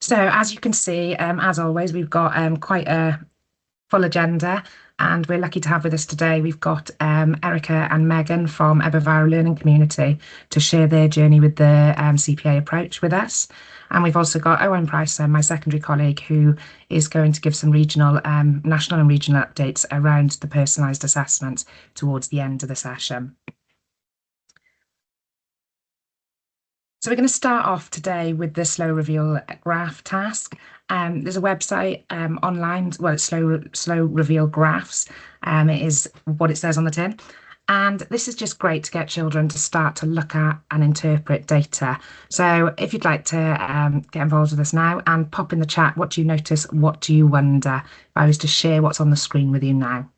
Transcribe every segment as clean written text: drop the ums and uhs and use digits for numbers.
So as you can see, as always, we've got quite a full agenda, and we're lucky to have with us today. We've got Erica and Megan from Ebervaro Learning Community to share their journey with the CPA approach with us. And we've also got Owen Price, my secondary colleague, who is going to give some regional, national and regional updates around the personalised assessment towards the end of the session. So we're going to start off today with the slow reveal graph task. There's a website online, well, it's slow reveal graphs. It is what it says on the tin. And this is just great to get children to start to look at and interpret data. So if you'd like to get involved with us now and pop in the chat, what do you notice? What do you wonder? If I was to share what's on the screen with you now.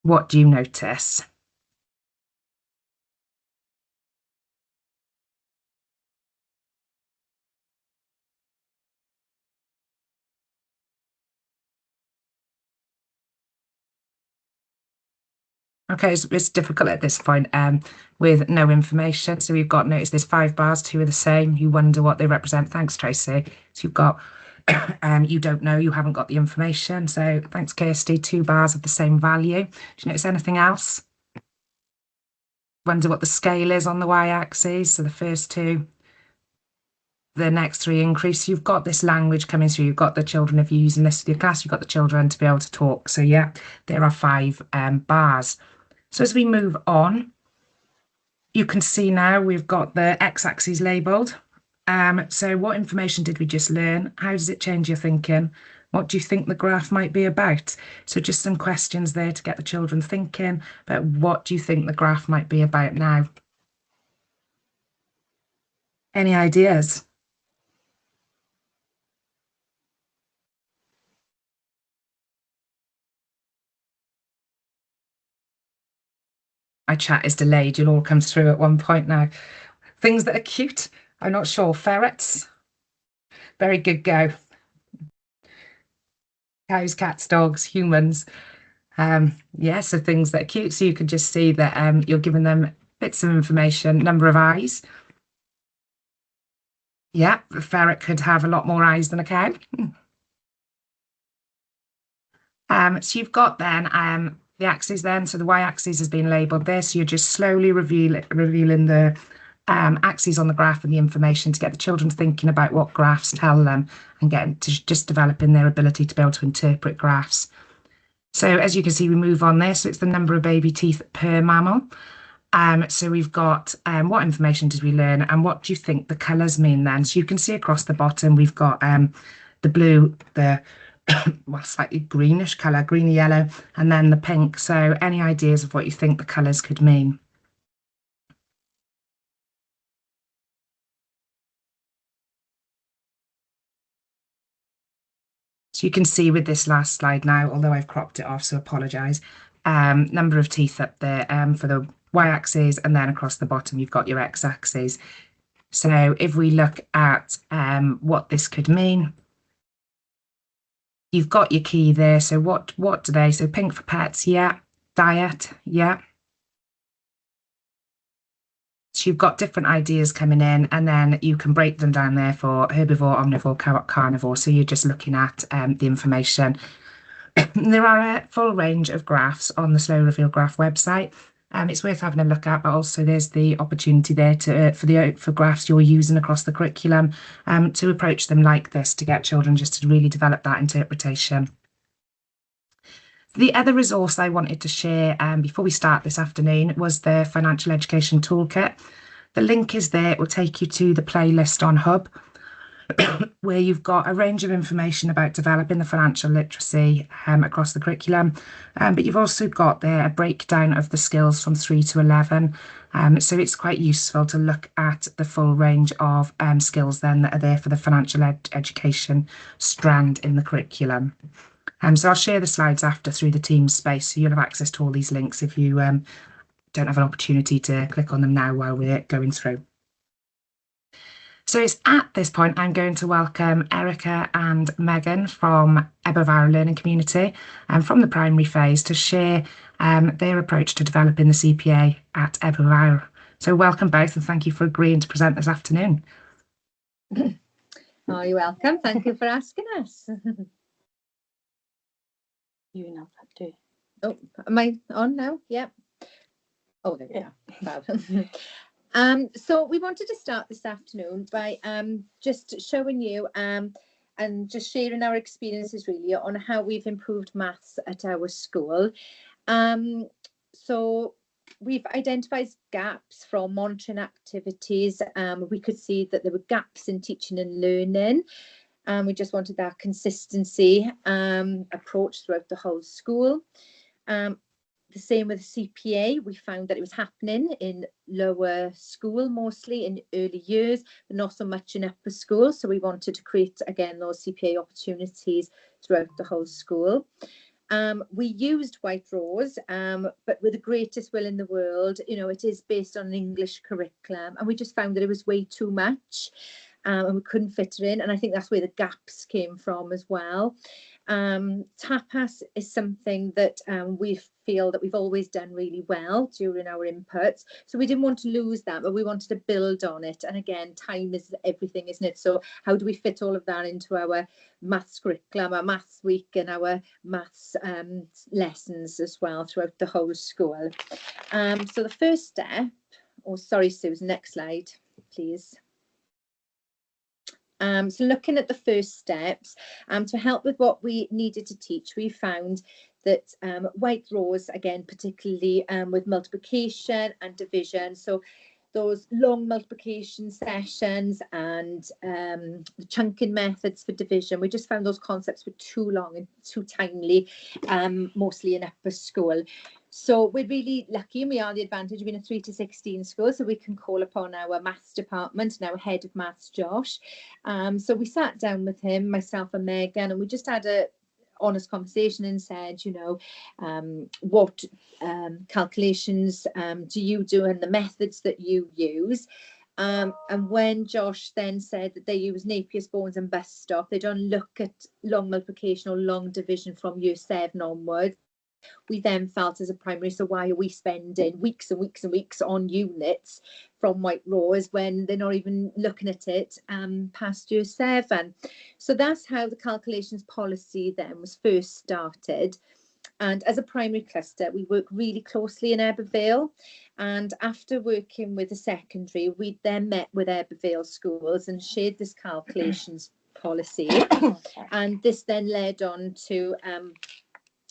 What do you notice? Okay, it's difficult at this point with no information. So we've got, notice there's 5 bars, 2 are the same. You wonder what they represent. Thanks, Tracy. So you've got, you don't know, you haven't got the information. So thanks, Kirsty, 2 bars of the same value. Do you notice anything else? Wonder what the scale is on the y-axis. So the first 2, the next 3 increase. You've got this language coming through. You've got the children, if you're using this with your class, you've got the children to be able to talk. So yeah, there are 5 bars. So as we move on, you can see now we've got the x-axis labelled. So what information did we just learn? How does it change your thinking? What do you think the graph might be about? So just some questions there to get the children thinking about what do you think the graph might be about now? Any ideas? My chat is delayed. You'll all come through at one point now. Things that are cute. I'm not sure. Ferrets. Very good go. Cows, cats, dogs, humans. Yeah, so things that are cute. So you can just see that you're giving them bits of information, number of eyes. Yeah, a ferret could have a lot more eyes than a cow. So you've got then the axes then. So the y-axis has been labelled there. So you're just slowly revealing the axes on the graph and the information to get the children thinking about what graphs tell them and getting to just developing their ability to be able to interpret graphs. So as you can see, we move on there. So it's the number of baby teeth per mammal. So we've got what information did we learn and what do you think the colours mean then? So you can see across the bottom, we've got the blue, the well, slightly greenish colour, greeny yellow, and then the pink. So any ideas of what you think the colours could mean? So you can see with this last slide now, although I've cropped it off, so apologise, number of teeth up there for the y-axis, and then across the bottom you've got your x-axis. So if we look at what this could mean, you've got your key there. So what do they? So pink for pets, yeah. Diet, yeah. So you've got different ideas coming in, and then you can break them down there for herbivore, omnivore, carnivore. So you're just looking at the information. There are a full range of graphs on the Slow Reveal Graph website. It's worth having a look at, but also there's the opportunity there to for graphs you're using across the curriculum to approach them like this to get children just to really develop that interpretation. The other resource I wanted to share before we start this afternoon was the Financial Education Toolkit. The link is there. It will take you to the playlist on Hub, where you've got a range of information about developing the financial literacy across the curriculum. But you've also got there a breakdown of the skills from 3 to 11. So it's quite useful to look at the full range of skills then that are there for the financial education strand in the curriculum. So I'll share the slides after through the Teams space, so you'll have access to all these links if you don't have an opportunity to click on them now while we're going through. So it's at this point I'm going to welcome Erica and Megan from Ebervowr Learning Community and from the primary phase to share their approach to developing the CPA at Ebervowr. So welcome both and thank you for agreeing to present this afternoon. Oh, you're welcome. Thank you for asking us. You know that too. Oh, am I on now? Yep. Oh, there we Yeah. go. So we wanted to start this afternoon by just showing you and just sharing our experiences really on how we've improved maths at our school. So we've identified gaps from monitoring activities. We could see that there were gaps in teaching and learning. We just wanted that consistency approach throughout the whole school. The same with CPA, we found that it was happening in lower school, mostly in early years, but not so much in upper school. So we wanted to create, again, those CPA opportunities throughout the whole school. We used White Rose, but with the greatest will in the world, you know, it is based on an English curriculum, and we just found that it was way too much. And we couldn't fit it in, and I think that's where the gaps came from as well. Tapas is something that we feel that we've always done really well during our inputs, so we didn't want to lose that, but we wanted to build on it. And again, time is everything, isn't it? So how do we fit all of that into our maths curriculum, our maths week, and our maths lessons as well throughout the whole school? So the first step, oh sorry Susan, next slide please. So looking at the first steps, to help with what we needed to teach, we found that White Rose, again, particularly with multiplication and division, so those long multiplication sessions and the chunking methods for division, we just found those concepts were too long and too timely, mostly in upper school. So we're really lucky, and we are the advantage of being a 3 to 16 school, so we can call upon our maths department and our head of maths, Josh. So we sat down with him, myself and Megan, and we just had a honest conversation and said, you know, what calculations do you do and the methods that you use. And when Josh then said that they use Napier's bones and bus stop, they don't look at long multiplication or long division from year 7 onwards. We then felt as a primary, so why are we spending weeks and weeks and weeks on units from White Rose when they're not even looking at it past year 7? So that's how the calculations policy then was first started. And as a primary cluster, we work really closely in Ebervale. And after working with the secondary, we then met with Ebervale schools and shared this calculations policy. And this then led on to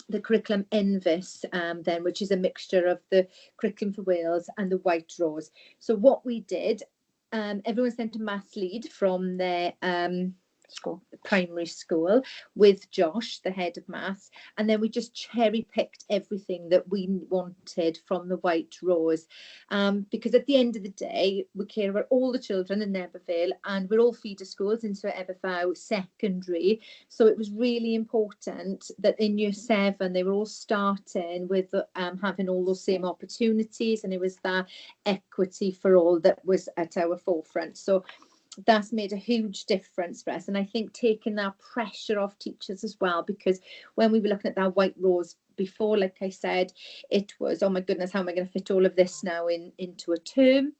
the curriculum Envis, then, which is a mixture of the curriculum for Wales and the White Rose. So what we did, everyone sent a maths lead from their primary school with Josh, the head of maths, and then we just cherry picked everything that we wanted from the White Rose, because at the end of the day we care about all the children in Ebervale, and we're all feeder schools into Ebervale secondary, so it was really important that in year 7 they were all starting with having all those same opportunities, and it was that equity for all that was at our forefront. So that's made a huge difference for us, and I think taking that pressure off teachers as well, because when we were looking at that White Rose before, like I said, it was, oh my goodness, how am I going to fit all of this now into a term?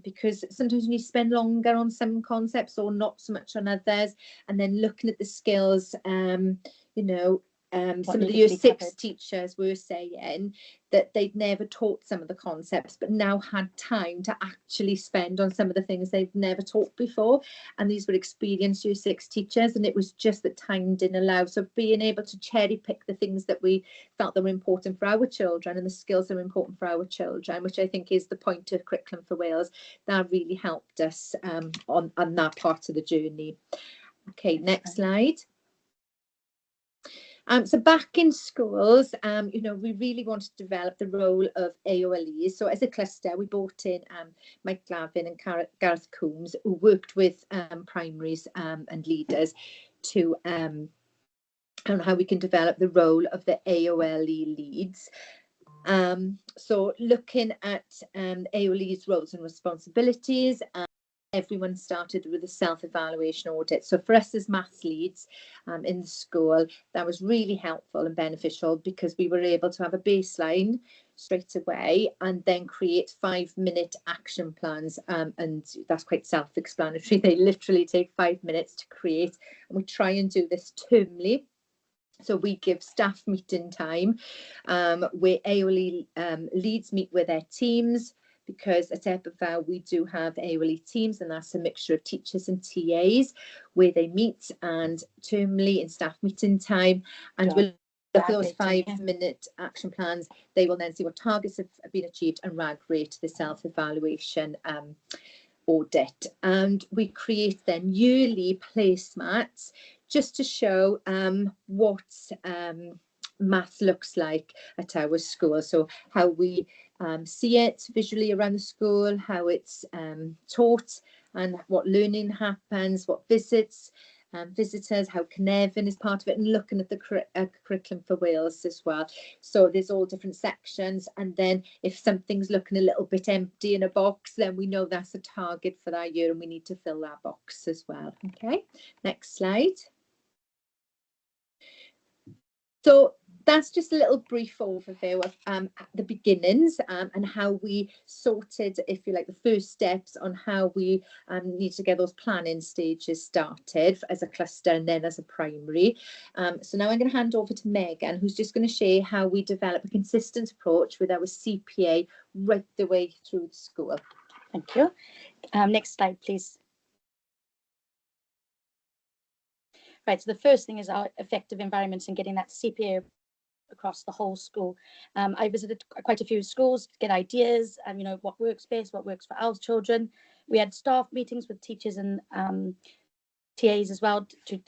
Because sometimes you need to spend longer on some concepts or not so much on others, and then looking at the skills, you know, some of the year 6 teachers were saying that they'd never taught some of the concepts, but now had time to actually spend on some of the things they've never taught before. And these were experienced year 6 teachers, and it was just that time didn't allow. So being able to cherry pick the things that we felt that were important for our children and the skills that were important for our children, which I think is the point of Curriculum for Wales, that really helped us on that part of the journey. Okay, next slide. So back in schools, you know, we really wanted to develop the role of AOLEs. So as a cluster, we brought in Mike Glavin and Gareth Coombs, who worked with primaries and leaders to on how we can develop the role of the AOLE leads. So looking at AOLE's roles and responsibilities, everyone started with a self-evaluation audit. So for us as maths leads in the school, that was really helpful and beneficial, because we were able to have a baseline straight away and then create 5-minute action plans. And that's quite self-explanatory. They literally take 5 minutes to create, and we try and do this termly. So we give staff meeting time where AOLE leads meet with their teams, because at Epival we do have AOLE teams, and that's a mixture of teachers and TAs, where they meet and termly in staff meeting time, and we'll look at those 5-minute action plans. They will then see what targets have been achieved and rank rate the self-evaluation audit. And we create then yearly placemats just to show what math looks like at our school. So how we see it visually around the school, how it's taught, and what learning happens, what visitors, how Cynefin is part of it, and looking at the curriculum for Wales as well. So there's all different sections, and then if something's looking a little bit empty in a box, then we know that's a target for that year and we need to fill that box as well. Okay, next slide. So that's just a little brief overview of the beginnings and how we sorted, if you like, the first steps on how we need to get those planning stages started as a cluster and then as a primary. So now I'm going to hand over to Megan, who's just going to share how we develop a consistent approach with our CPA right the way through the school. Thank you. Next slide, please. Right, so the first thing is our effective environments and getting that CPA across the whole school. I visited quite a few schools to get ideas and, you know, what works best, what works for our children. We had staff meetings with teachers and TAs as well to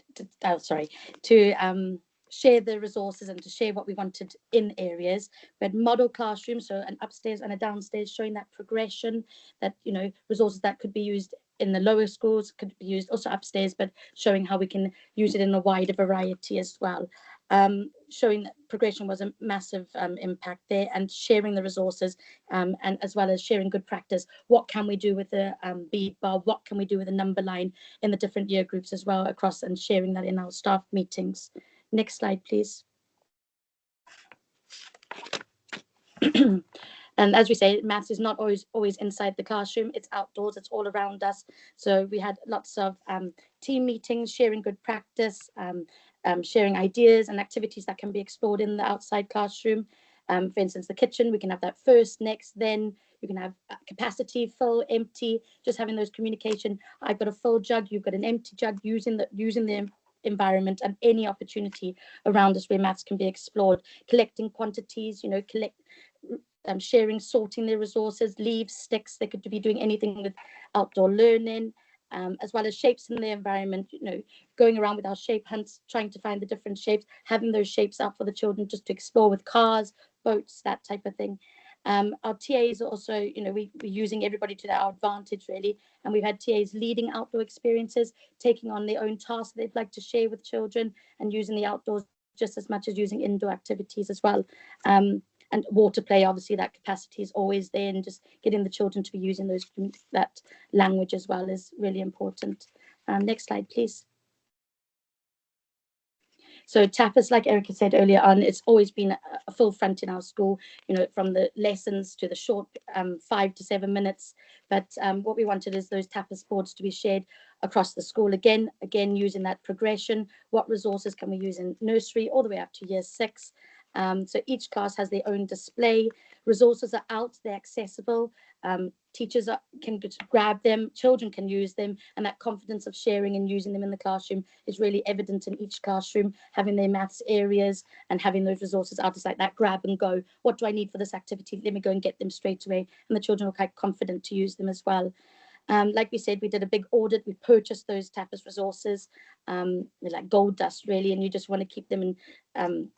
share the resources and to share what we wanted in areas. We had model classrooms, so an upstairs and a downstairs, showing that progression, that, you know, resources that could be used in the lower schools could be used also upstairs, but showing how we can use it in a wider variety as well. Showing that progression was a massive impact there, and sharing the resources and as well as sharing good practice. What can we do with the bead bar? What can we do with the number line in the different year groups as well across, and sharing that in our staff meetings. Next slide, please. And as we say, maths is not always inside the classroom, it's outdoors, it's all around us. So we had lots of team meetings, sharing good practice, sharing ideas and activities that can be explored in the outside classroom. For instance, the kitchen, we can have that first, next, then. You can have capacity, full, empty, just having those communication. I've got a full jug, you've got an empty jug, using the environment and any opportunity around us where maths can be explored. Collecting quantities, you know, sharing, sorting their resources, leaves, sticks. They could be doing anything with outdoor learning, as well as shapes in the environment, you know, going around with our shape hunts, trying to find the different shapes, having those shapes out for the children just to explore with cars, boats, that type of thing. Our TAs also, you know, we're using everybody to their advantage, really. And we've had TAs leading outdoor experiences, taking on their own tasks they'd like to share with children, and using the outdoors just as much as using indoor activities as well. And water play, obviously, that capacity is always there, and just getting the children to be using that language as well is really important. Next slide, please. So tapas, like Erica said earlier on, it's always been a full front in our school, you know, from the lessons to the short 5 to 7 minutes. But what we wanted is those tapas boards to be shared across the school. Again, using that progression. What resources can we use in nursery all the way up to year 6? So each class has their own display. Resources are out, they're accessible. Teachers can grab them, children can use them, and that confidence of sharing and using them in the classroom is really evident in each classroom, having their maths areas and having those resources out. It's like that grab and go. What do I need for this activity? Let me go and get them straight away. And the children are quite confident to use them as well. Like we said, we did a big audit. We purchased those tapas resources, they're like gold dust, really, and you just want to keep them in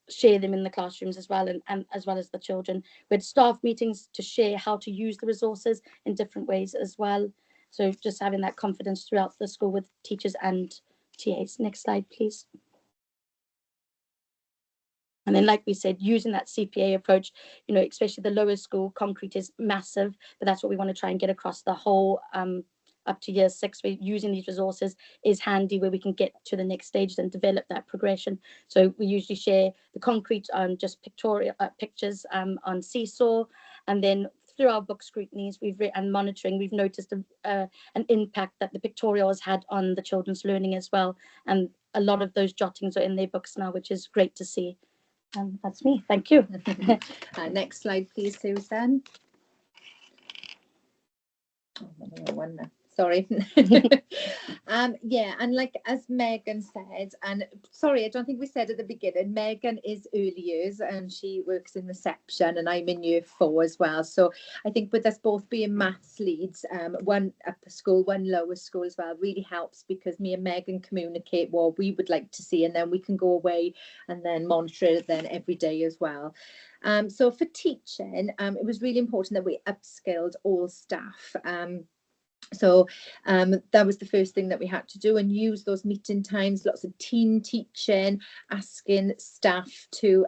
share them in the classrooms as well, and as well as the children. We had staff meetings to share how to use the resources in different ways as well. So just having that confidence throughout the school with teachers and TAs. Next slide, please. And then, like we said, using that CPA approach, you know, especially the lower school, concrete is massive, but that's what we want to try and get across the whole up to year 6, we're using these resources is handy, where we can get to the next stage and develop that progression. So we usually share the concrete on just pictorial pictures on Seesaw, and then through our book scrutinies and monitoring, we've noticed an impact that the pictorial has had on the children's learning as well. And a lot of those jottings are in their books now, which is great to see. That's me. Thank you. Next slide, please, Susan. Oh, one now. Sorry. Yeah, and like as Megan said, and sorry, I don't think we said at the beginning, Megan is early years and she works in reception, and I'm in year 4 as well. So I think with us both being maths leads, one upper school, one lower school as well, really helps, because me and Megan communicate what we would like to see, and then we can go away and then monitor it then every day as well. So for teaching, it was really important that we upskilled all staff. So that was the first thing that we had to do, and use those meeting times, lots of team teaching, asking staff to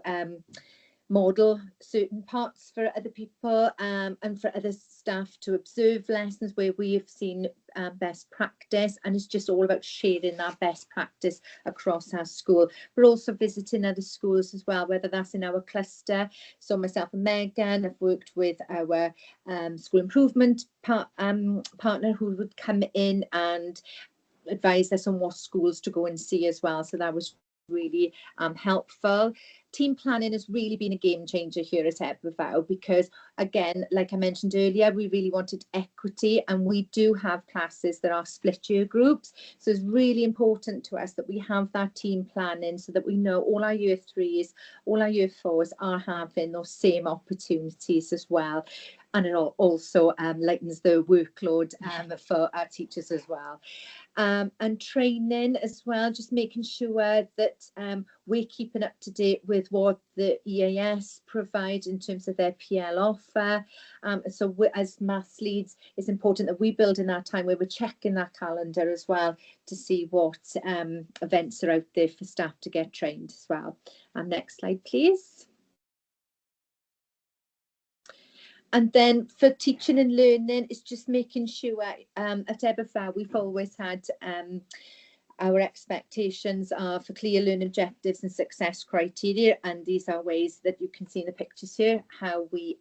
model certain parts for other people, and for other staff to observe lessons where we have seen best practice, and it's just all about sharing that best practice across our school. We're also visiting other schools as well, whether that's in our cluster. So myself and Megan have worked with our school improvement partner, who would come in and advise us on what schools to go and see as well. So that was really helpful. Team planning has really been a game changer here at Ebervow, because again, like I mentioned earlier, we really wanted equity, and we do have classes that are split year groups. So it's really important to us that we have that team planning, so that we know all our year 3s, all our year 4s are having those same opportunities as well. And it also lightens the workload for our teachers as well. And training as well, just making sure that we're keeping up to date with what the EAS provide in terms of their PL offer. So as maths leads, it's important that we build in that time where we're checking that calendar as well, to see what events are out there for staff to get trained as well. Next slide, please. And then for teaching and learning, it's just making sure at Ebervow we've always had our expectations are for clear learning objectives and success criteria, and these are ways that you can see in the pictures here how we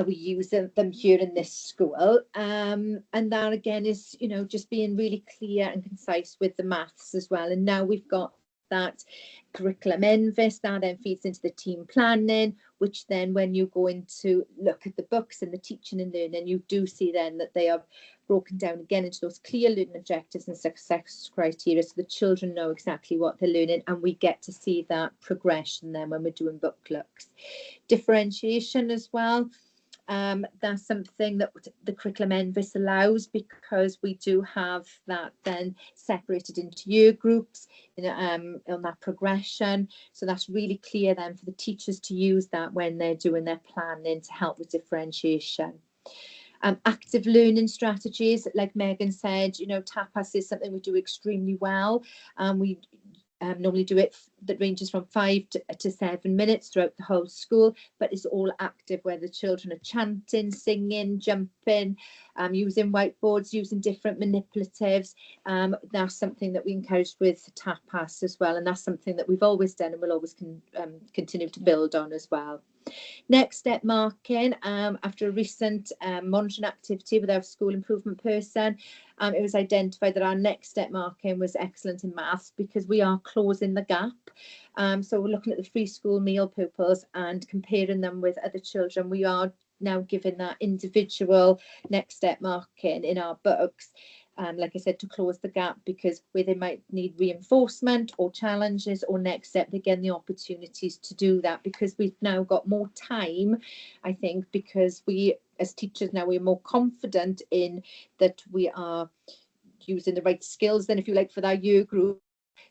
use them here in this school. And that again is, you know, just being really clear and concise with the maths as well. And now we've got that curriculum envis that then feeds into the team planning, which then when you go into look at the books and the teaching and learning, you do see then that they are broken down again into those clear learning objectives and success criteria, so the children know exactly what they're learning, and we get to see that progression then when we're doing book looks. Differentiation as well. That's something that the curriculum envis allows, because we do have that then separated into year groups on that progression. So that's really clear then for the teachers to use that when they're doing their planning to help with differentiation. Active learning strategies, like Megan said, you know, tapas is something we do extremely well. We normally do it that ranges from 5 to 7 minutes throughout the whole school, but it's all active, where the children are chanting, singing, jumping, using whiteboards, using different manipulatives. That's something that we encouraged with tapas as well, and that's something that we've always done and will always continue to build on as well. Next step marking, after a recent monitoring activity with our school improvement person, it was identified that our next step marking was excellent in maths, because we are closing the gap. So we're looking at the free school meal pupils and comparing them with other children. We are now giving that individual next step marking in our books. Like I said, to close the gap, because where they might need reinforcement or challenges or next step, they're getting the opportunities to do that, because we've now got more time, I think, because we as teachers now we're more confident in that we are using the right skills then, if you like, for that year group.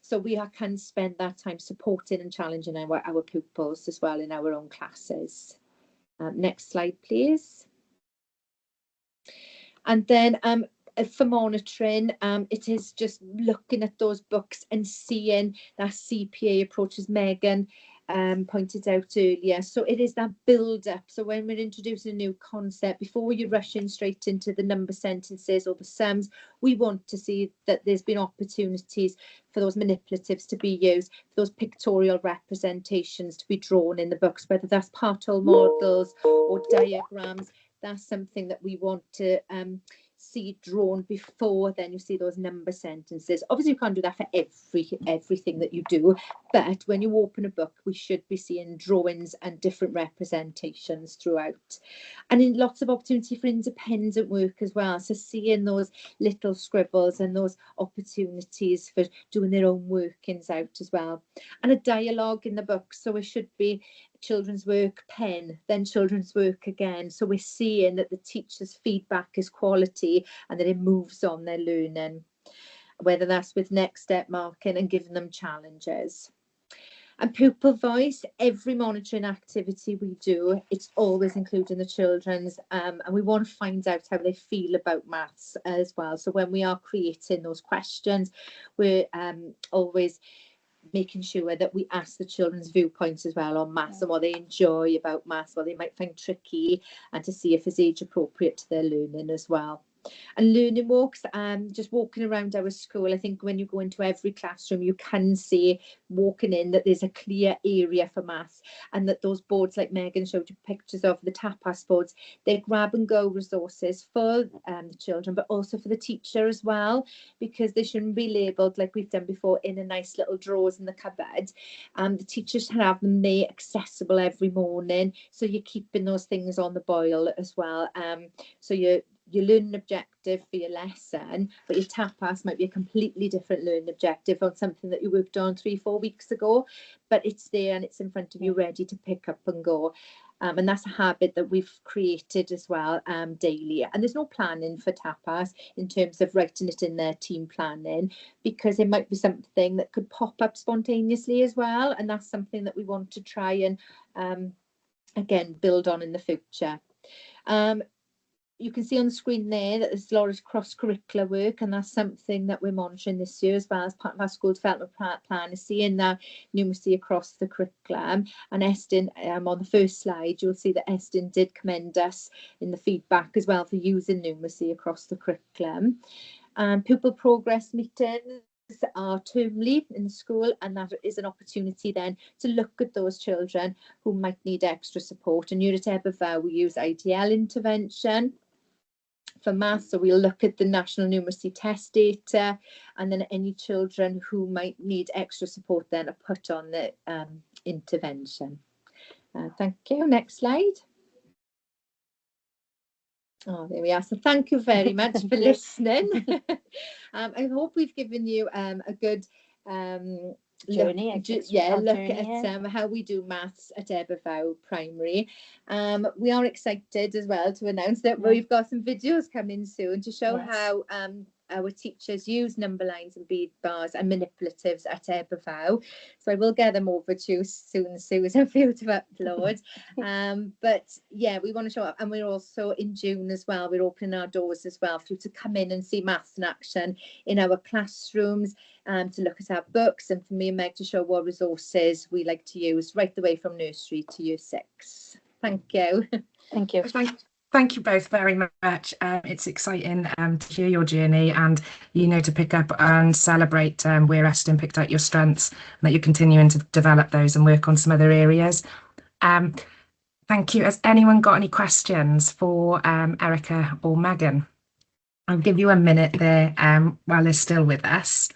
So we can spend that time supporting and challenging our pupils as well in our own classes. Next slide, please. And then for monitoring, it is just looking at those books and seeing that CPA approach, as Megan pointed out earlier. So it is that build up. So when we're introducing a new concept, before you're rushing straight into the number sentences or the sums, we want to see that there's been opportunities for those manipulatives to be used, for those pictorial representations to be drawn in the books, whether that's part whole models or diagrams. That's something that we want to see drawn before then you see those number sentences. Obviously you can't do that for everything that you do, but when you open a book we should be seeing drawings and different representations throughout, and in lots of opportunity for independent work as well, so seeing those little scribbles and those opportunities for doing their own workings out as well, and a dialogue in the book. So it should be children's work, pen, then children's work again. So we're seeing that the teacher's feedback is quality and that it moves on their learning, whether that's with next step marking and giving them challenges. And pupil voice, every monitoring activity we do, it's always including the children's, and we want to find out how they feel about maths as well. So when we are creating those questions, we're always making sure that we ask the children's viewpoints as well on maths and what they enjoy about maths, what they might find tricky, and to see if it's age appropriate to their learning as well. And learning walks, just walking around our school, I think when you go into every classroom you can see walking in that there's a clear area for maths, and that those boards like Megan showed you pictures of, the tapas boards, they're grab and go resources for the children but also for the teacher as well, because they shouldn't be labelled like we've done before in a nice little drawers in the cupboard. The teachers should have them there accessible every morning, so you're keeping those things on the boil as well. So your learning objective for your lesson, but your tapas might be a completely different learning objective on something that you worked on 3-4 weeks ago, but it's there and it's in front of you ready to pick up and go. And that's a habit that we've created as well daily. And there's no planning for tapas in terms of writing it in their team planning, because it might be something that could pop up spontaneously as well. And that's something that we want to try and again build on in the future. You can see on the screen there that there's a lot of cross-curricular work, and that's something that we're monitoring this year as well as part of our school development plan, is seeing that numeracy across the curriculum. And Estin, on the first slide, you'll see that Estin did commend us in the feedback as well for using numeracy across the curriculum. Pupil progress meetings are termly in the school, and that is an opportunity then to look at those children who might need extra support. And here at Ebervow we use IDL intervention for maths, so we'll look at the national numeracy test data, and then any children who might need extra support then are put on the intervention. Thank you. Next slide. Oh, there we are. So thank you very much for listening. I hope we've given you a good journey, look at how we do maths at Ebervow Primary. We are excited as well to announce that we've got some videos coming soon to show how our teachers use number lines and bead bars and manipulatives at Ebervow. So I will get them over to you soon, Susan, for you to upload. But yeah, we want to show up, and we're also in June as well, we're opening our doors as well for you to come in and see maths in action in our classrooms, to look at our books, and for me and Meg to show what resources we like to use right the way from nursery to year 6. Thank you. Thank you. Thank you both very much. It's exciting to hear your journey, and to pick up and celebrate where Estin picked out your strengths, and that you're continuing to develop those and work on some other areas. Thank you. Has anyone got any questions for Erica or Megan? I'll give you a minute there while they're still with us.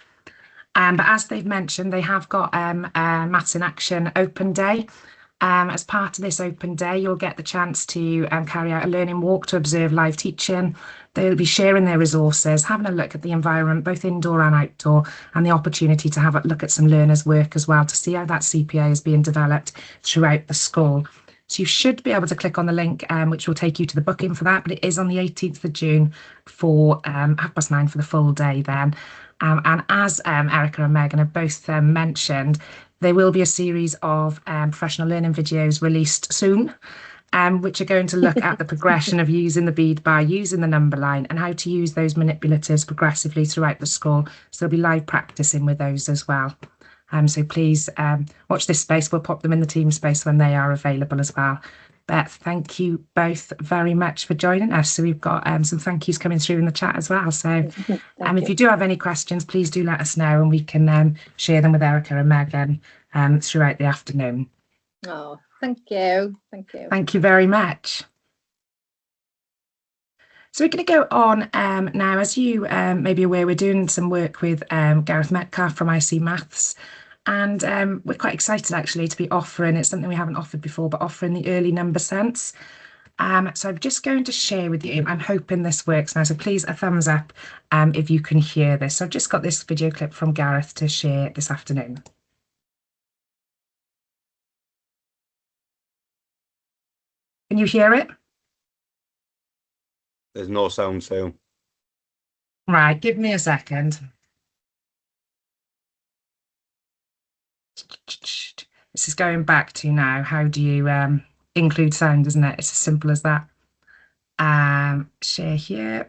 But as they've mentioned, they have got a Maths in Action open day. As part of this open day, you'll get the chance to carry out a learning walk to observe live teaching. They'll be sharing their resources, having a look at the environment, both indoor and outdoor, and the opportunity to have a look at some learners' work as well, to see how that CPA is being developed throughout the school. So you should be able to click on the link, which will take you to the booking for that, but it is on the 18th of June for 9:30 for the full day then. And as Erica and Megan have both mentioned, there will be a series of professional learning videos released soon, which are going to look at the progression of using the bead bar, using the number line, and how to use those manipulatives progressively throughout the school. So there'll be live practicing with those as well. So please watch this space. We'll pop them in the team space when they are available as well. But thank you both very much for joining us. So we've got some thank yous coming through in the chat as well. So if you do have any questions, please do let us know and we can share them with Erica and Megan throughout the afternoon. Oh, thank you. Thank you. Thank you very much. So we're going to go on now. As you may be aware, we're doing some work with Gareth Metcalf from IC Maths. And we're quite excited actually to be offering, it's something we haven't offered before, but offering the early number sense. So I'm just going to share with you, I'm hoping this works now, so please a thumbs up if you can hear this. So I've just got this video clip from Gareth to share this afternoon. Can you hear it? There's no sound, so. Right, give me a second. This is going back to now, how do you include sound, isn't it? It's as simple as that. Share here.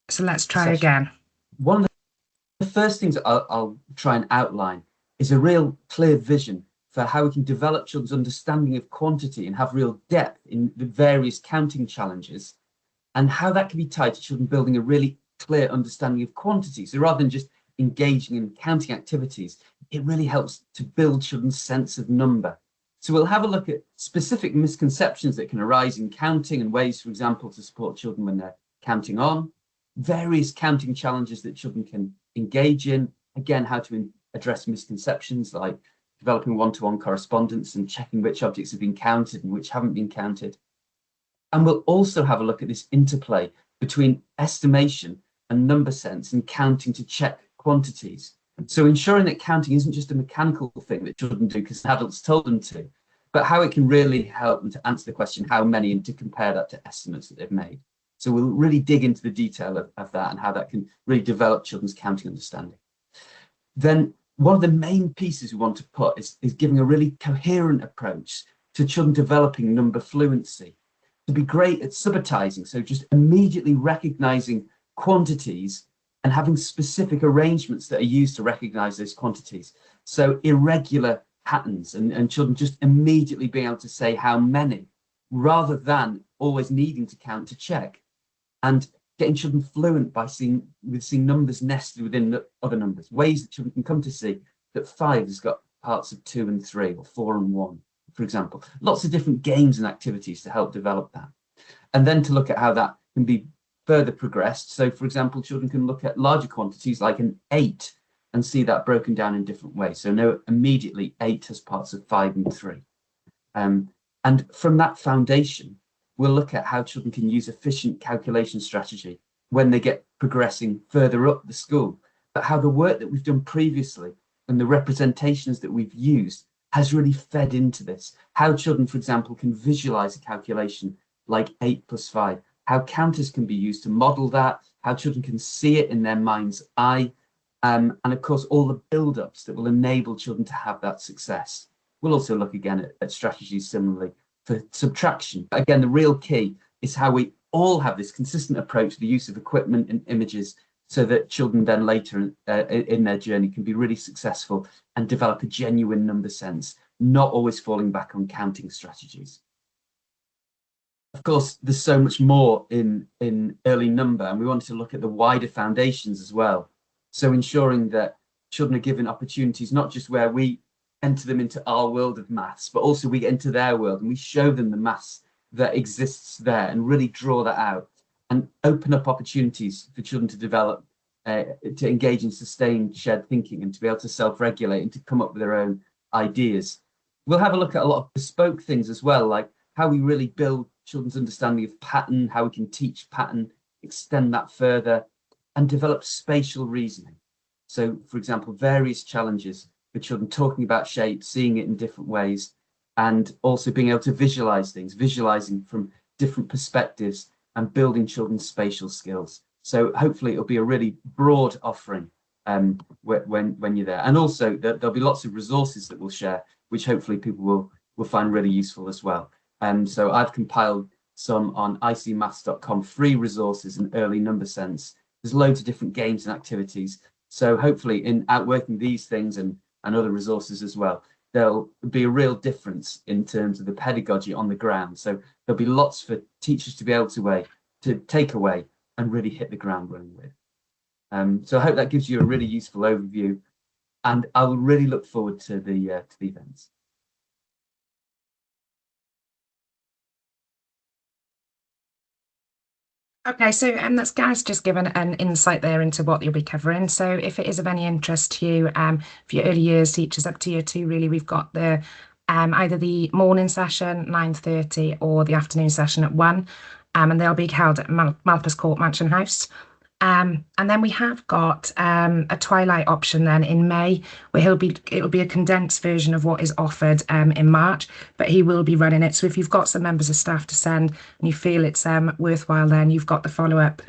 So let's try again. One of the first things I'll try and outline is a real clear vision for how we can develop children's understanding of quantity and have real depth in the various counting challenges, and how that can be tied to children building a really clear understanding of quantity. So rather than just engaging in counting activities, it really helps to build children's sense of number. So we'll have a look at specific misconceptions that can arise in counting and ways, for example, to support children when they're counting on, various counting challenges that children can engage in, again, how to address misconceptions like developing one-to-one correspondence and checking which objects have been counted and which haven't been counted. And we'll also have a look at this interplay between estimation and number sense and counting to check quantities. So ensuring that counting isn't just a mechanical thing that children do because adults told them to, but how it can really help them to answer the question, how many, and to compare that to estimates that they've made. So we'll really dig into the detail of that and how that can really develop children's counting understanding. Then one of the main pieces we want to put is giving a really coherent approach to children developing number fluency, to be great at subitizing, so just immediately recognizing quantities and having specific arrangements that are used to recognize those quantities. So irregular patterns and children just immediately being able to say how many, rather than always needing to count to check, and getting children fluent by seeing numbers nested within other numbers, ways that children can come to see that 5 has got parts of 2 and 3, or 4 and 1, for example. Lots of different games and activities to help develop that. And then to look at how that can be further progressed. So, for example, children can look at larger quantities like an 8 and see that broken down in different ways. So know immediately 8 has parts of 5 and 3. And from that foundation, we'll look at how children can use efficient calculation strategy when they get progressing further up the school, but how the work that we've done previously and the representations that we've used has really fed into this. How children, for example, can visualize a calculation like 8 plus 5, how counters can be used to model that, how children can see it in their mind's eye, and of course, all the build-ups that will enable children to have that success. We'll also look again at strategies similarly for subtraction. Again, the real key is how we all have this consistent approach to the use of equipment and images so that children then later in their journey can be really successful and develop a genuine number sense, not always falling back on counting strategies. Of course, there's so much more in early number, and we wanted to look at the wider foundations as well. So ensuring that children are given opportunities, not just where we enter them into our world of maths, but also we get into their world and we show them the maths that exists there and really draw that out and open up opportunities for children to develop, to engage in sustained shared thinking and to be able to self-regulate and to come up with their own ideas. We'll have a look at a lot of bespoke things as well, like how we really build children's understanding of pattern, how we can teach pattern, extend that further, and develop spatial reasoning. So, for example, various challenges for children talking about shape, seeing it in different ways, and also being able to visualize things, visualizing from different perspectives and building children's spatial skills. So hopefully it'll be a really broad offering when you're there. And also there'll be lots of resources that we'll share, which hopefully people will find really useful as well. So I've compiled some on icmaths.com, free resources in early number sense. There's loads of different games and activities. So hopefully in outworking these things and other resources as well, there'll be a real difference in terms of the pedagogy on the ground. So there'll be lots for teachers to be able to take away and really hit the ground running with. So I hope that gives you a really useful overview, and I will really look forward to the events. Okay, so that's Gareth's just given an insight there into what you'll be covering. So if it is of any interest to you, for your early years teachers up to year 2, really, we've got the either the morning session 9:30 or the afternoon session at 1, and they'll be held at Malpas Court Mansion House. And then we have got a twilight option then in May, where it'll be a condensed version of what is offered in March, but he will be running it. So if you've got some members of staff to send and you feel it's worthwhile, then you've got the follow-up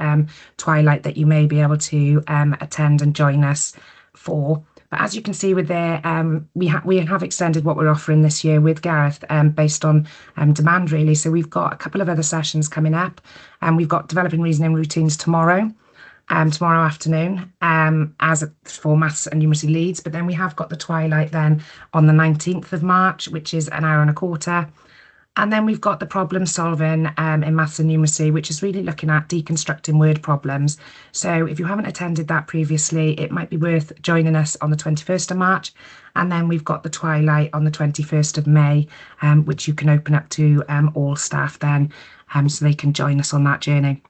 twilight that you may be able to attend and join us for. But as you can see with there, we have extended what we're offering this year with Gareth based on demand, really. So we've got a couple of other sessions coming up, and we've got developing reasoning routines tomorrow afternoon as for maths and numeracy leads. But then we have got the twilight then on the 19th of March, which is an hour and a quarter. And then we've got the problem solving in maths and numeracy, which is really looking at deconstructing word problems. So if you haven't attended that previously, it might be worth joining us on the 21st of March. And then we've got the twilight on the 21st of May, which you can open up to all staff then, so they can join us on that journey.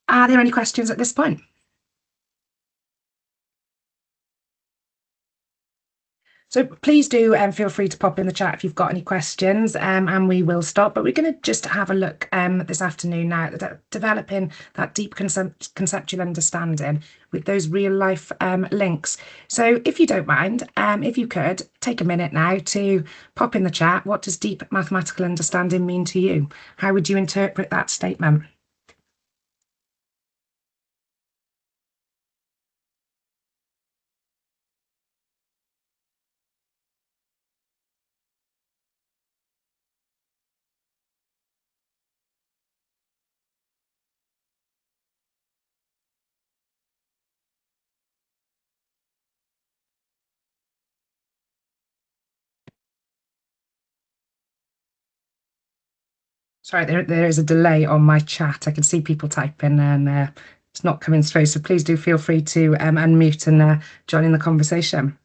Are there any questions at this point? So please do feel free to pop in the chat if you've got any questions, and we will stop. But we're going to just have a look this afternoon now at developing that deep conceptual understanding with those real life links. So if you don't mind, if you could take a minute now to pop in the chat, what does deep mathematical understanding mean to you? How would you interpret that statement? Sorry, there is a delay on my chat. I can see people typing and it's not coming through. So please do feel free to unmute and join in the conversation.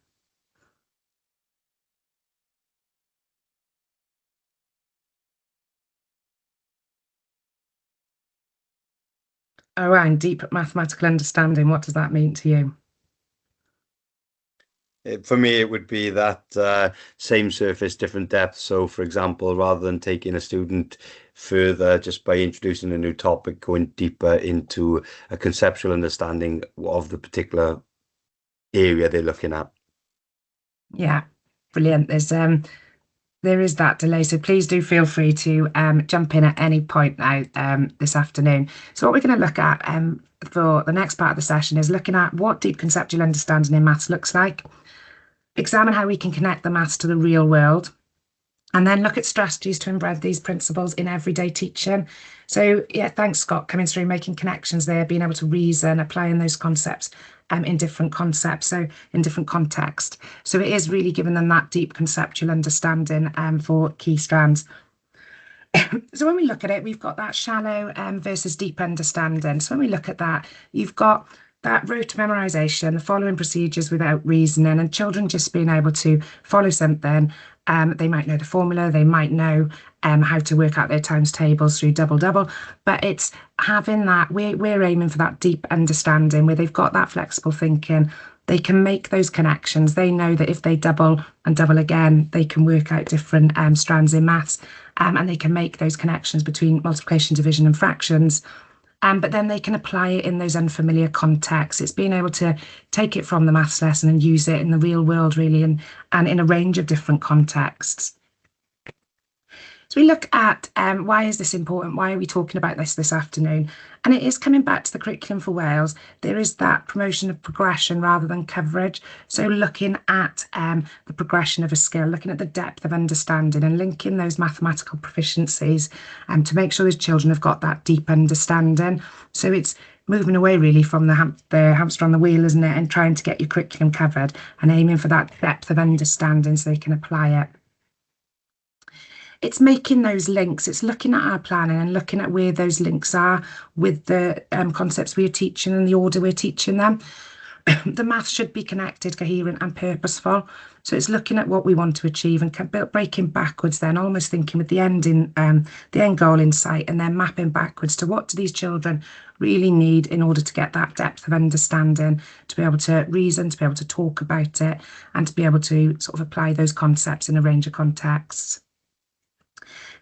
Around deep mathematical understanding, what does that mean to you? For me, it would be that same surface, different depth. So, for example, rather than taking a student further just by introducing a new topic, going deeper into a conceptual understanding of the particular area they're looking at. Yeah, brilliant. There is that delay, so please do feel free to jump in at any point now this afternoon. So what we're going to look at for the next part of the session is looking at what deep conceptual understanding in maths looks like, examine how we can connect the maths to the real world, and then look at strategies to embed these principles in everyday teaching. So yeah, thanks Scott, coming through, making connections there, being able to reason, applying those concepts in different concepts, so in different context. So it is really giving them that deep conceptual understanding for key strands. So when we look at it, we've got that shallow versus deep understanding. So when we look at that, you've got that rote memorization, the following procedures without reasoning, and children just being able to follow something. They might know the formula, they might know how to work out their times tables through double, but it's having that, we're aiming for that deep understanding where they've got that flexible thinking. They can make those connections. They know that if they double and double again, they can work out different strands in maths, and they can make those connections between multiplication, division and fractions. But then they can apply it in those unfamiliar contexts. It's being able to take it from the maths lesson and use it in the real world, really, and in a range of different contexts. So we look at why is this important? Why are we talking about this afternoon? And it is coming back to the curriculum for Wales. There is that promotion of progression rather than coverage. So looking at the progression of a skill, looking at the depth of understanding and linking those mathematical proficiencies to make sure those children have got that deep understanding. So it's moving away really from the hamster on the wheel, isn't it, and trying to get your curriculum covered and aiming for that depth of understanding so they can apply it. It's making those links, it's looking at our planning and looking at where those links are with the concepts we're teaching and the order we're teaching them. The math should be connected, coherent and purposeful. So it's looking at what we want to achieve and breaking backwards, then almost thinking with the end goal in sight, and then mapping backwards to what do these children really need in order to get that depth of understanding, to be able to reason, to be able to talk about it, and to be able to sort of apply those concepts in a range of contexts.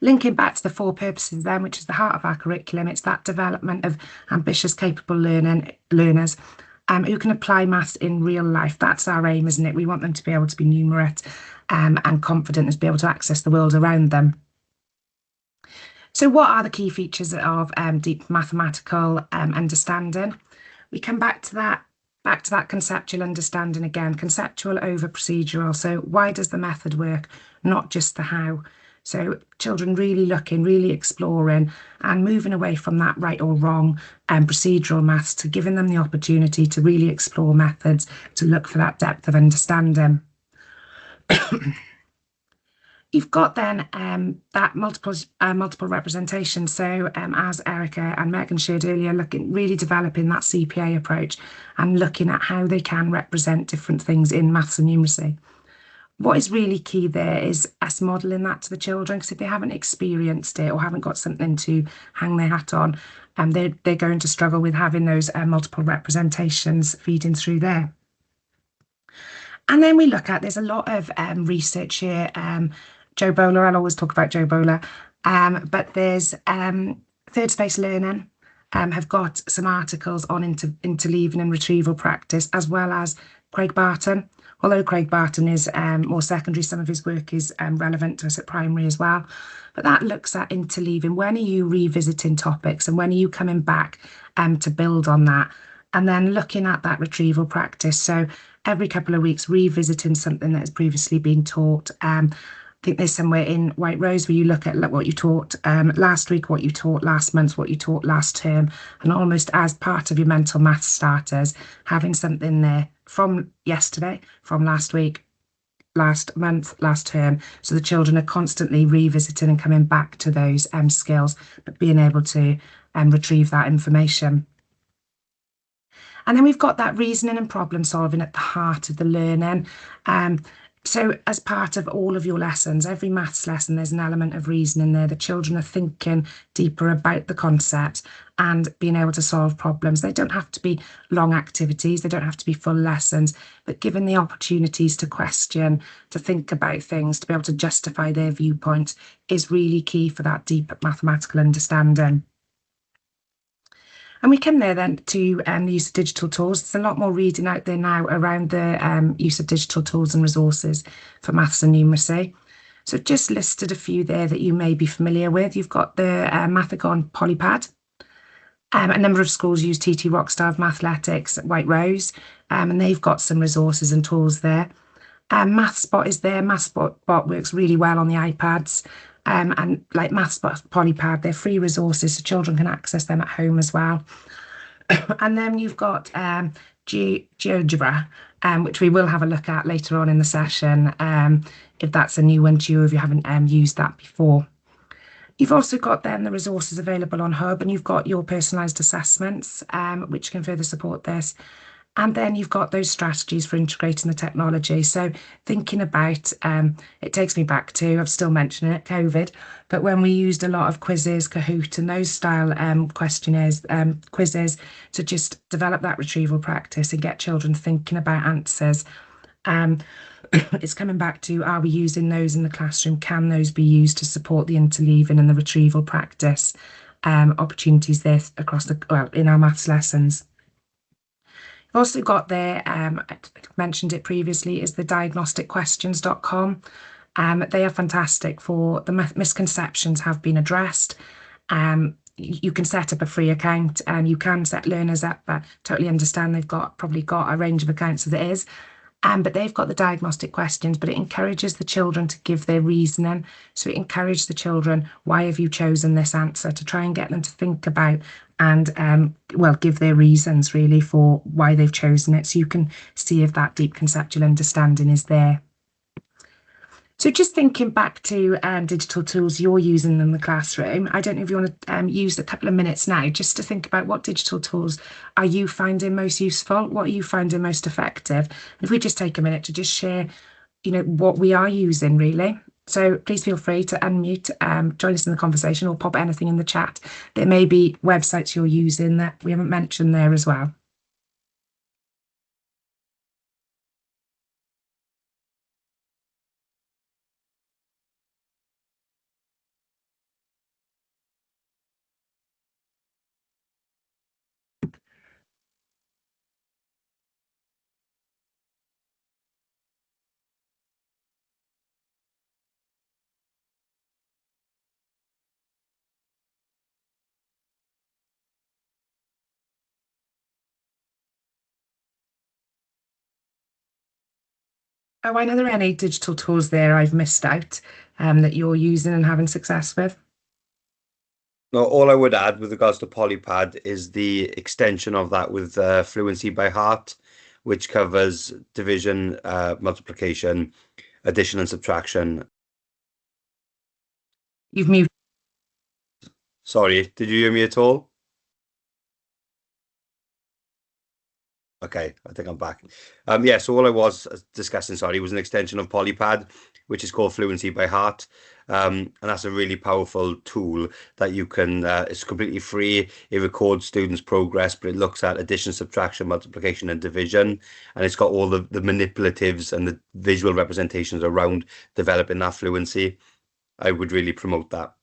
Linking back to the 4 purposes then, which is the heart of our curriculum, it's that development of ambitious, capable learners who can apply maths in real life. That's our aim, isn't it? We want them to be able to be numerate and confident and to be able to access the world around them. So what are the key features of deep mathematical understanding? We come back to that conceptual understanding again, conceptual over procedural. So why does the method work, not just the how? So children really looking, really exploring and moving away from that right or wrong and procedural maths to giving them the opportunity to really explore methods to look for that depth of understanding. You've got then that multiple representation. So as Erica and Megan shared earlier, really developing that CPA approach and looking at how they can represent different things in maths and numeracy. What is really key there is us modelling that to the children, because if they haven't experienced it or haven't got something to hang their hat on, they're going to struggle with having those multiple representations feeding through there. And then we look at, there's a lot of research here. Joe Bowler, I'll always talk about Joe Bowler, but there's Third Space Learning have got some articles on interleaving and retrieval practice, as well as Craig Barton. Although Craig Barton is more secondary, some of his work is relevant to us at primary as well. But that looks at interleaving. When are you revisiting topics and when are you coming back to build on that? And then looking at that retrieval practice. So every couple of weeks, revisiting something that has previously been taught. I think there's somewhere in White Rose where you look at what you taught last week, what you taught last month, what you taught last term, and almost as part of your mental math starters, having something there from yesterday, from last week, last month, last term. So the children are constantly revisiting and coming back to those skills, but being able to retrieve that information. And then we've got that reasoning and problem solving at the heart of the learning. So as part of all of your lessons, every maths lesson, there's an element of reasoning there. The children are thinking deeper about the concepts and being able to solve problems. They don't have to be long activities. They don't have to be full lessons, but given the opportunities to question, to think about things, to be able to justify their viewpoint is really key for that deep mathematical understanding. And we come there then to the use of digital tools. There's a lot more reading out there now around the use of digital tools and resources for maths and numeracy. So just listed a few there that you may be familiar with. You've got the Mathagon Polypad. A number of schools use TT Rockstar Mathletics at White Rose, and they've got some resources and tools there. MathSpot is there. MathSpot works really well on the iPads. And like MathSpot, Polypad, they're free resources so children can access them at home as well. And then you've got GeoGebra, which we will have a look at later on in the session, if that's a new one to you, if you haven't used that before. You've also got then the resources available on Hub, and you've got your personalised assessments, which can further support this. And then you've got those strategies for integrating the technology. So thinking about, it takes me back to, I've still mentioned it, COVID, but when we used a lot of quizzes, Kahoot and those style questionnaires, quizzes to just develop that retrieval practice and get children thinking about answers. It's coming back to, are we using those in the classroom? Can those be used to support the interleaving and the retrieval practice opportunities there across in our maths lessons? We've also got there, I mentioned it previously, is the diagnosticquestions.com. They are fantastic for the misconceptions have been addressed. You can set up a free account and you can set learners up, but totally understand they've probably got a range of accounts as it is. But they've got the diagnostic questions, but it encourages the children to give their reasoning. So it encourages the children, why have you chosen this answer, to try and get them to think about and well, give their reasons really for why they've chosen it, so you can see if that deep conceptual understanding is there. So just thinking back to digital tools you're using in the classroom, I don't know if you want to use a couple of minutes now just to think about what digital tools are you finding most useful? What are you finding most effective? If we just take a minute to just share, you know, what we are using really. So please feel free to unmute, join us in the conversation, or pop anything in the chat. There may be websites you're using that we haven't mentioned there as well. Oh, I know there are any digital tools there I've missed out that you're using and having success with. No, all I would add with regards to Polypad is the extension of that with Fluency by Heart, which covers division, multiplication, addition and subtraction. You've muted. Sorry, did you hear me at all? Okay, I think I'm back. Yeah, so all I was discussing, sorry, was an extension of Polypad, which is called Fluency by Heart. And that's a really powerful tool that you can, it's completely free. It records students' progress, but it looks at addition, subtraction, multiplication, and division. And it's got all the manipulatives and the visual representations around developing that fluency. I would really promote that.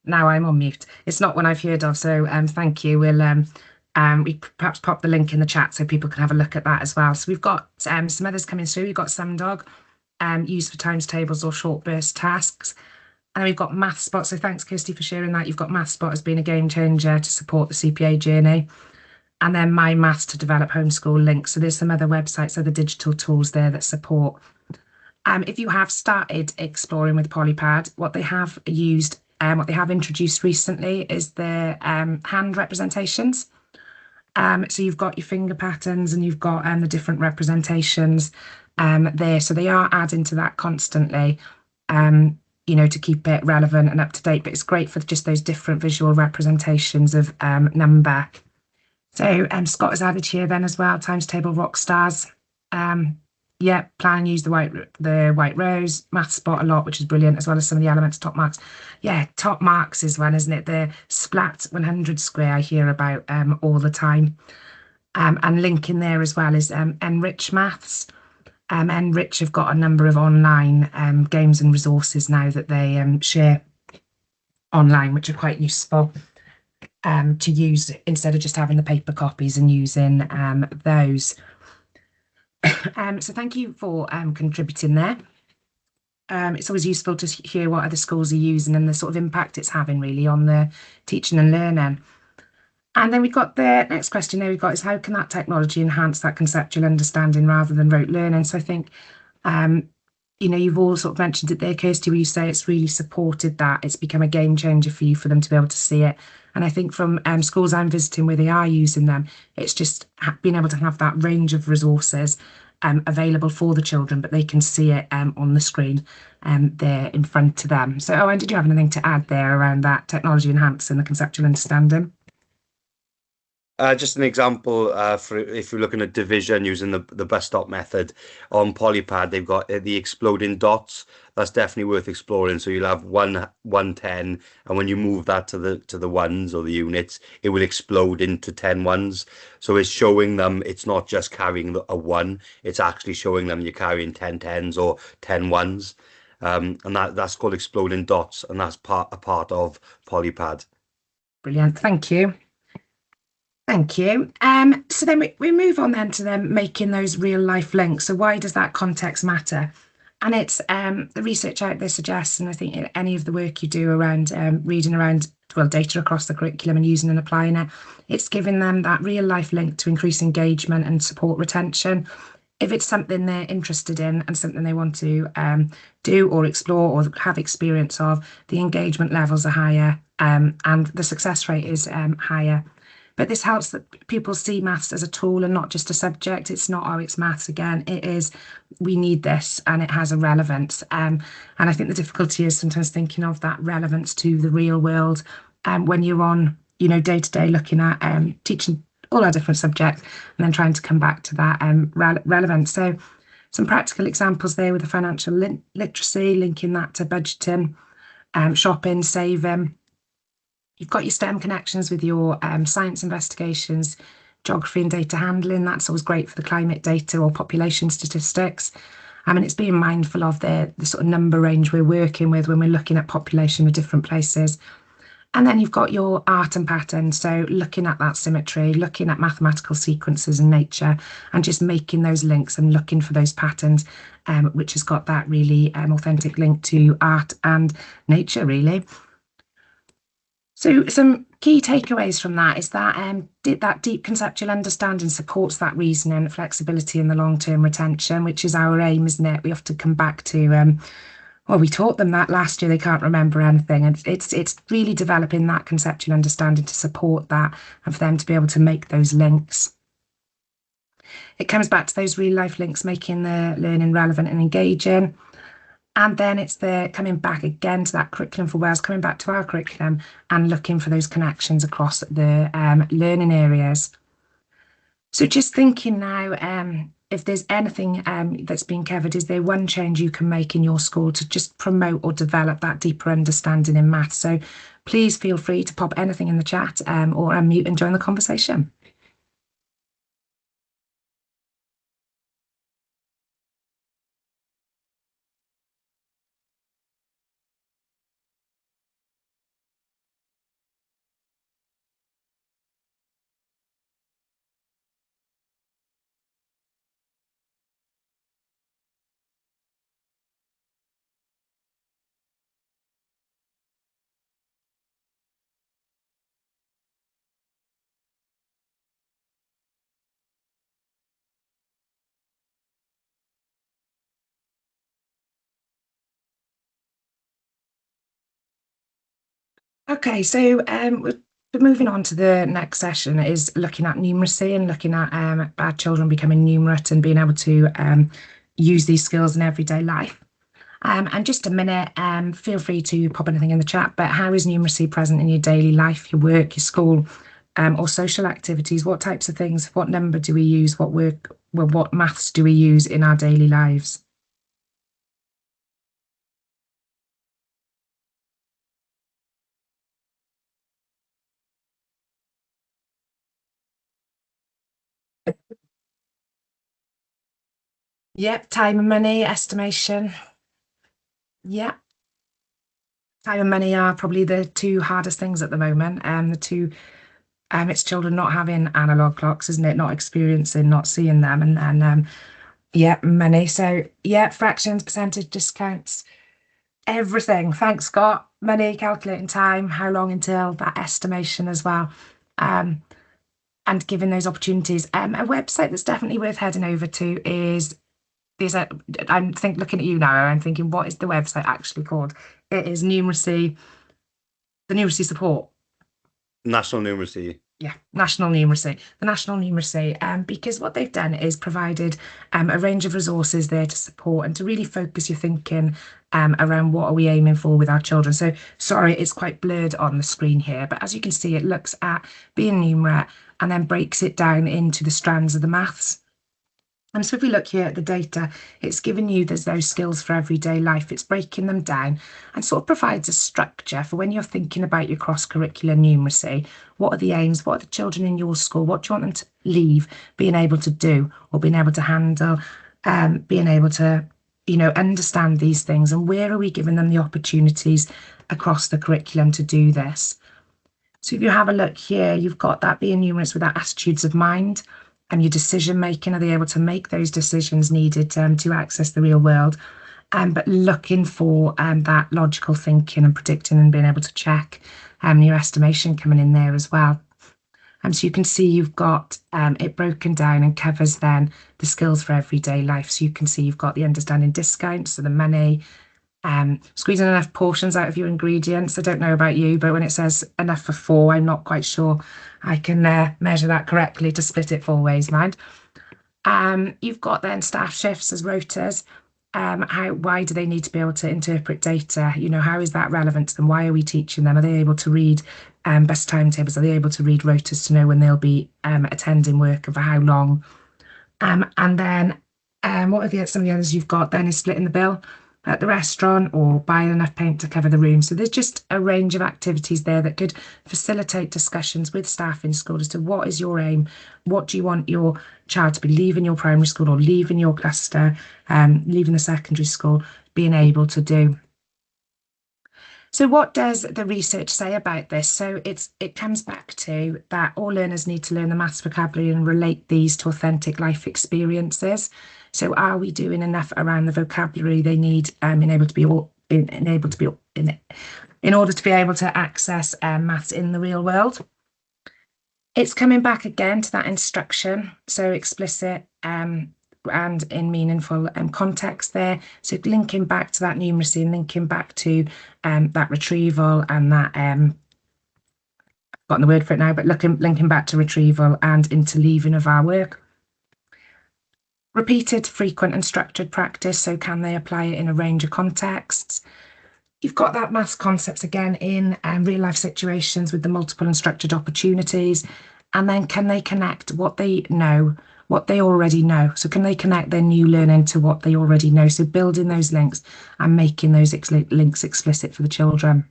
Now I'm on mute. It's not one I've heard of, so thank you. We'll we perhaps pop the link in the chat so people can have a look at that as well. So we've got some others coming through. We've got Sumdog, used for times tables or short burst tasks. And we've got MathSpot. So thanks, Kirsty, for sharing that. You've got MathSpot as being a game changer to support the CPA journey. And then My Maths to develop homeschool links. So there's some other websites, other digital tools there that support. If you have started exploring with Polypad, what they have used, what they have introduced recently is the hand representations. So you've got your finger patterns and you've got the different representations there. So they are adding to that constantly, you know, to keep it relevant and up to date. But it's great for just those different visual representations of number. So Scott has added here then as well, times table rock stars. Yeah, plan and use the white rows, MathSpot a lot, which is brilliant, as well as some of the elements, top marks. Yeah, top marks is one, isn't it? The splat 100 square I hear about all the time. And link in there as well is Enrich Maths. Enrich have got a number of online games and resources now that they share online, which are quite useful to use instead of just having the paper copies and using those. So thank you for contributing there. It's always useful to hear what other schools are using and the sort of impact it's having really on the teaching and learning. And then we've got the next question there we've got is how can that technology enhance that conceptual understanding rather than rote learning? So I think, you know, you've all sort of mentioned it there, Kirsty, where you say it's really supported that. It's become a game changer for you for them to be able to see it. And I think from schools I'm visiting where they are using them, it's just being able to have that range of resources available for the children, but they can see it on the screen there in front of them. So, Owen, did you have anything to add there around that technology enhancing the conceptual understanding? Just an example for if you're looking at division using the bus stop method on Polypad, they've got the exploding dots. That's definitely worth exploring. So you'll have 110, and when you move that to the ones or the units, it will explode into 10 ones. So it's showing them it's not just carrying a one; it's actually showing them you're carrying 10 tens or 10 ones, and that's called exploding dots, and that's a part of Polypad. Brilliant, thank you. Thank you. So then we move on then to them making those real life links. So why does that context matter? And it's the research out there suggests, and I think any of the work you do around reading around, well, data across the curriculum and using and applying it, it's giving them that real life link to increase engagement and support retention. if it's something they're interested in and something they want to do or explore or have experience of, the engagement levels are higher and the success rate is higher. But this helps that people see maths as a tool and not just a subject. It's not, oh, it's maths again. It is, we need this and it has a relevance. And I think the difficulty is sometimes thinking of that relevance to the real world when you're on, day to day looking at teaching all our different subjects and then trying to come back to that relevance. So some practical examples there with the financial literacy, linking that to budgeting, shopping, saving. You've got your STEM connections with your science investigations, geography and data handling. That's always great for the climate data or population statistics. I mean, it's being mindful of the sort of number range we're working with when we're looking at population of different places. And then you've got your art and patterns. So looking at that symmetry, looking at mathematical sequences in nature and just making those links and looking for those patterns, which has got that really authentic link to art and nature, really. So some key takeaways from that is that that deep conceptual understanding supports that reasoning, flexibility and the long-term retention, which is our aim, isn't it? We often come back to well, we taught them that last year, they can't remember anything. And it's really developing that conceptual understanding to support that and for them to be able to make those links. It comes back to those real life links, making the learning relevant and engaging. And then it's the coming back again to that curriculum for Wales, coming back to our curriculum and looking for those connections across the learning areas. So just thinking now, if there's anything that's been covered, is there one change you can make in your school to just promote or develop that deeper understanding in maths? So please feel free to pop anything in the chat or unmute and join the conversation. Okay, so we're moving on to the next session is looking at numeracy and looking at our children becoming numerate and being able to use these skills in everyday life. And just a minute, feel free to pop anything in the chat, but how is numeracy present in your daily life, your work, your school, or social activities? What types of things, what number do we use, what maths do we use in our daily lives? Yep, time and money, estimation. Yeah. Time and money are probably the two hardest things at the moment. The two, it's children not having analog clocks, isn't it? Not experiencing, not seeing them, and yeah, money. So yeah, fractions, percentage, discounts, everything. Thanks, Scott. Money, calculating time, how long until, that estimation as well. And giving those opportunities. A website that's definitely worth heading over to is I'm looking at you now, I'm thinking, what is the website actually called? It is Numeracy, the Numeracy Support. National Numeracy. Yeah, National Numeracy, the National Numeracy, because what they've done is provided a range of resources there to support and to really focus your thinking around what are we aiming for with our children. So sorry, it's quite blurred on the screen here, but as you can see, it looks at being numerate and then breaks it down into the strands of the maths. And so if we look here at the data, it's giving you those skills for everyday life. It's breaking them down and sort of provides a structure for when you're thinking about your cross-curricular numeracy. What are the aims? What are the children in your school? What do you want them to leave being able to do or being able to handle, being able to, understand these things? And where are we giving them the opportunities across the curriculum to do this? So if you have a look here, you've got that being numerous with that attitudes of mind. And your decision making, are they able to make those decisions needed to access the real world? But looking for that logical thinking and predicting and being able to check your estimation coming in there as well. So you can see you've got it broken down and covers then the skills for everyday life. So you can see you've got the understanding discounts, so the money, squeezing enough portions out of your ingredients. I don't know about you, but when it says enough for 4, I'm not quite sure I can measure that correctly to split it 4 ways, mind. You've got then staff shifts as rotas. Why do they need to be able to interpret data? You know, how is that relevant to them? Why are we teaching them? Are they able to read bus timetables? Are they able to read rotas to know when they'll be attending work and for how long? And then what are some of the others you've got then is splitting the bill at the restaurant or buying enough paint to cover the room. So there's just a range of activities there that could facilitate discussions with staff in school as to what is your aim, what do you want your child to be leaving your primary school or leaving your cluster, leaving the secondary school, being able to do. So what does the research say about this? So it comes back to that all learners need to learn the maths vocabulary and relate these to authentic life experiences. So are we doing enough around the vocabulary they need in order to be able to access maths in the real world? It's coming back again to that instruction, so explicit and in meaningful context there. So linking back to that numeracy and linking back to that retrieval and that I've forgotten the word for it now, but linking back to retrieval and interleaving of our work. Repeated, frequent and structured practice, so can they apply it in a range of contexts? You've got that maths concepts again in real life situations with the multiple and structured opportunities. And then can they connect what they know, what they already know? So can they connect their new learning to what they already know? So building those links and making those links explicit for the children.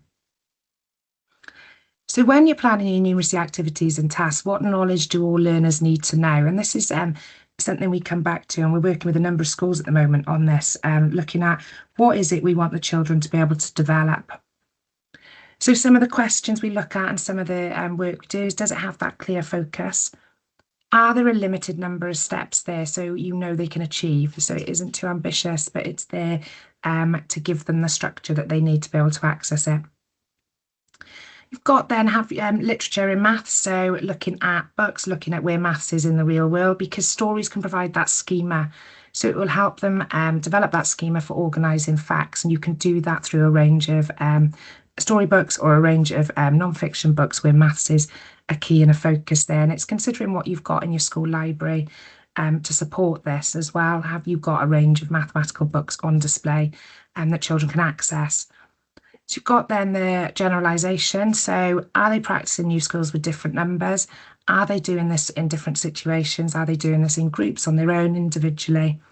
So when you're planning your numeracy activities and tasks, what knowledge do all learners need to know? And this is something we come back to, and we're working with a number of schools at the moment on this, looking at what is it we want the children to be able to develop. So some of the questions we look at and some of the work we do is, does it have that clear focus? Are there a limited number of steps there so you know they can achieve? So it isn't too ambitious, but it's there to give them the structure that they need to be able to access it. You've got then have literature in maths, so looking at books, looking at where maths is in the real world, because stories can provide that schema. So it will help them develop that schema for organising facts, and you can do that through a range of storybooks or a range of non-fiction books where maths is a key and a focus there. And it's considering what you've got in your school library to support this as well. Have you got a range of mathematical books on display that children can access? So you've got then the generalisation. So are they practicing new skills with different numbers? Are they doing this in different situations? Are they doing this in groups, on their own, individually?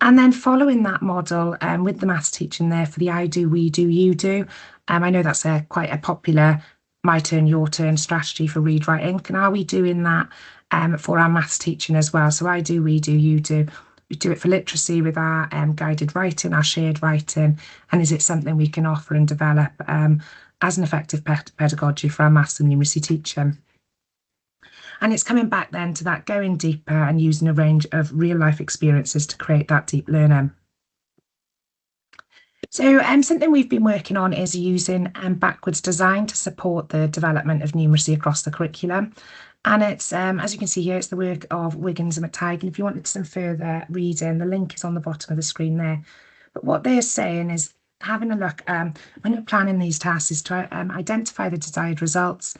And then following that model with the maths teaching there for the I do, we do, you do. I know that's quite a popular my turn, your turn strategy for Read, Write, Ink. And are we doing that for our maths teaching as well? So I do, we do, you do. We do it for literacy with our guided writing, our shared writing, and is it something we can offer and develop as an effective pedagogy for our maths and numeracy teaching? And it's coming back then to that going deeper and using a range of real life experiences to create that deep learning. So something we've been working on is using backwards design to support the development of numeracy across the curriculum. And it's, as you can see here, it's the work of Wiggins and McTighe. And if you wanted some further reading, the link is on the bottom of the screen there. But what they're saying is having a look, when you're planning these tasks, is to identify the desired results,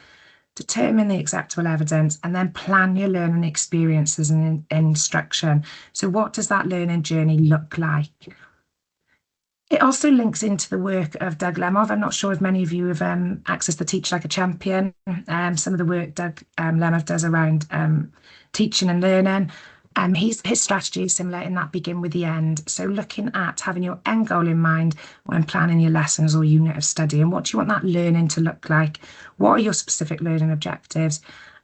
determine the acceptable evidence, and then plan your learning experiences and instruction. So what does that learning journey look like? It also links into the work of Doug Lemov. I'm not sure if many of you have accessed the Teach Like a Champion, some of the work Doug Lemov does around teaching and learning. His strategy is similar in that begin with the end. So looking at having your end goal in mind when planning your lessons or unit of study, and what do you want that learning to look like? What are your specific learning objectives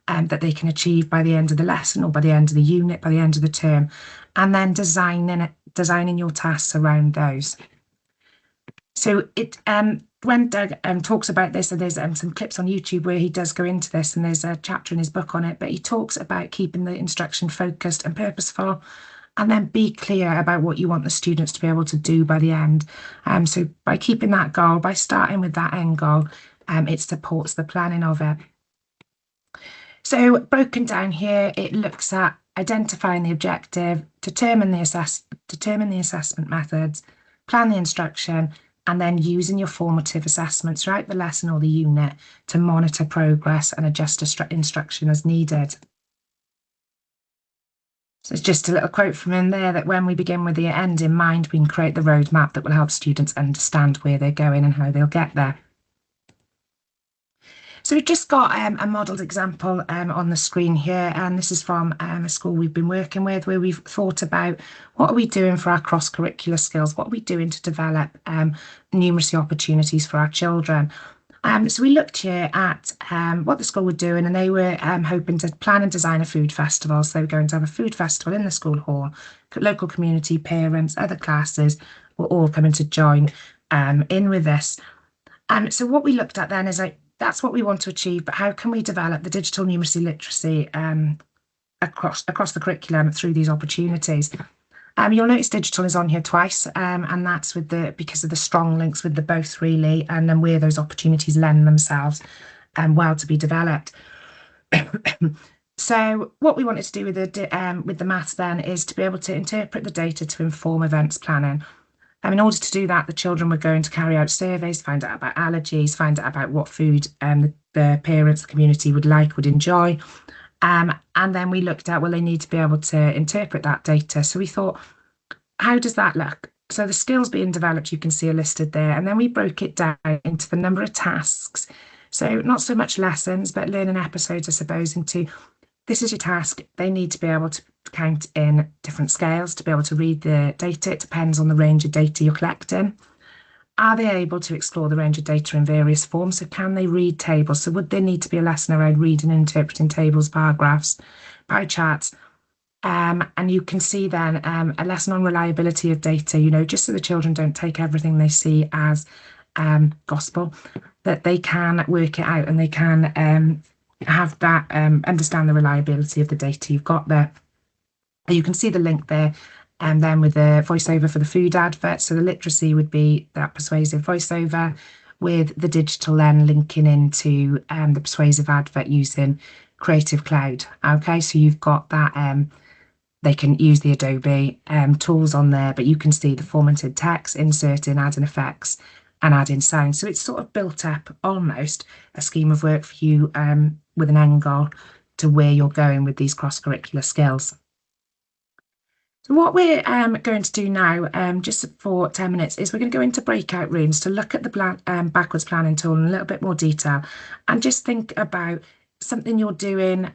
that they can achieve by the end of the lesson or by the end of the unit, by the end of the term, and then designing your tasks around those. So it when Doug talks about this, and there's some clips on YouTube where he does go into this, and there's a chapter in his book on it, but he talks about keeping the instruction focused and purposeful, and then be clear about what you want the students to be able to do by the end. So by keeping that goal, by starting with that end goal, it supports the planning of it. So broken down here, it looks at identifying the objective, determine the assessment methods, plan the instruction, and then using your formative assessments throughout the lesson or the unit to monitor progress and adjust instruction as needed. So it's just a little quote from in there that when we begin with the end in mind, we can create the roadmap that will help students understand where they're going and how they'll get there. So we've just got a modelled example on the screen here, and this is from a school we've been working with, where we've thought about what are we doing for our cross-curricular skills, what are we doing to develop numeracy opportunities for our children. So we looked here at what the school were doing, and they were hoping to plan and design a food festival. So they were going to have a food festival in the school hall. Local community, parents, other classes were all coming to join in with this. So what we looked at then is that's what we want to achieve, but how can we develop the digital numeracy literacy across the curriculum through these opportunities? You'll notice digital is on here twice, and that's because of the strong links with the both really, and then where those opportunities lend themselves well to be developed. So what we wanted to do with the maths then is to be able to interpret the data to inform events planning. In order to do that, the children were going to carry out surveys, find out about allergies, find out about what food the parents, the community would enjoy. And then we looked at, well, they need to be able to interpret that data. So we thought, how does that look? So the skills being developed, you can see are listed there. And then we broke it down into the number of tasks. So not so much lessons, but learning episodes, I suppose, into this is your task. They need to be able to count in different scales to be able to read the data. It depends on the range of data you're collecting. Are they able to explore the range of data in various forms? So can they read tables? So would there need to be a lesson around reading and interpreting tables, bar graphs, pie charts? And you can see then a lesson on reliability of data, just so the children don't take everything they see as gospel, that they can work it out and they can have that, understand the reliability of the data you've got there. You can see the link there, and then with the voiceover for the food advert. So the literacy would be that persuasive voiceover, with the digital then linking into the persuasive advert using Creative Cloud. Okay, so you've got that. They can use the Adobe tools on there, but you can see the formatted text, inserting, adding effects, and adding sound. So it's sort of built up almost a scheme of work for you with an angle to where you're going with these cross-curricular skills. So what we're going to do now, just for 10 minutes, is we're going to go into breakout rooms to look at the backwards planning tool in a little bit more detail, and just think about something you're doing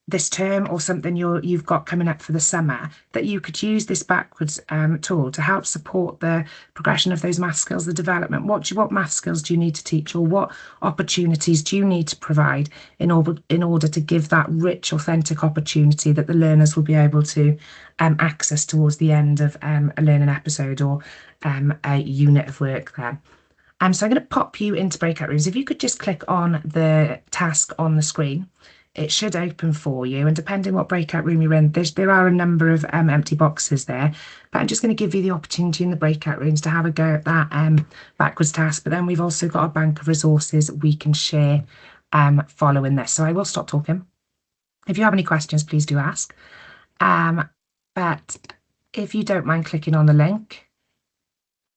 this term or something you've got coming up for the summer, that you could use this backwards tool to help support the progression of those math skills, the development. What math skills do you need to teach, or what opportunities do you need to provide in order to give that rich, authentic opportunity that the learners will be able to access towards the end of a learning episode or a unit of work there. So I'm going to pop you into breakout rooms. If you could just click on the task on the screen, it should open for you, and depending what breakout room you're in, there are a number of empty boxes there, but I'm just going to give you the opportunity in the breakout rooms to have a go at that backwards task. But then we've also got a bank of resources we can share following this. So I will stop talking. If you have any questions, please do ask. But if you don't mind clicking on the link,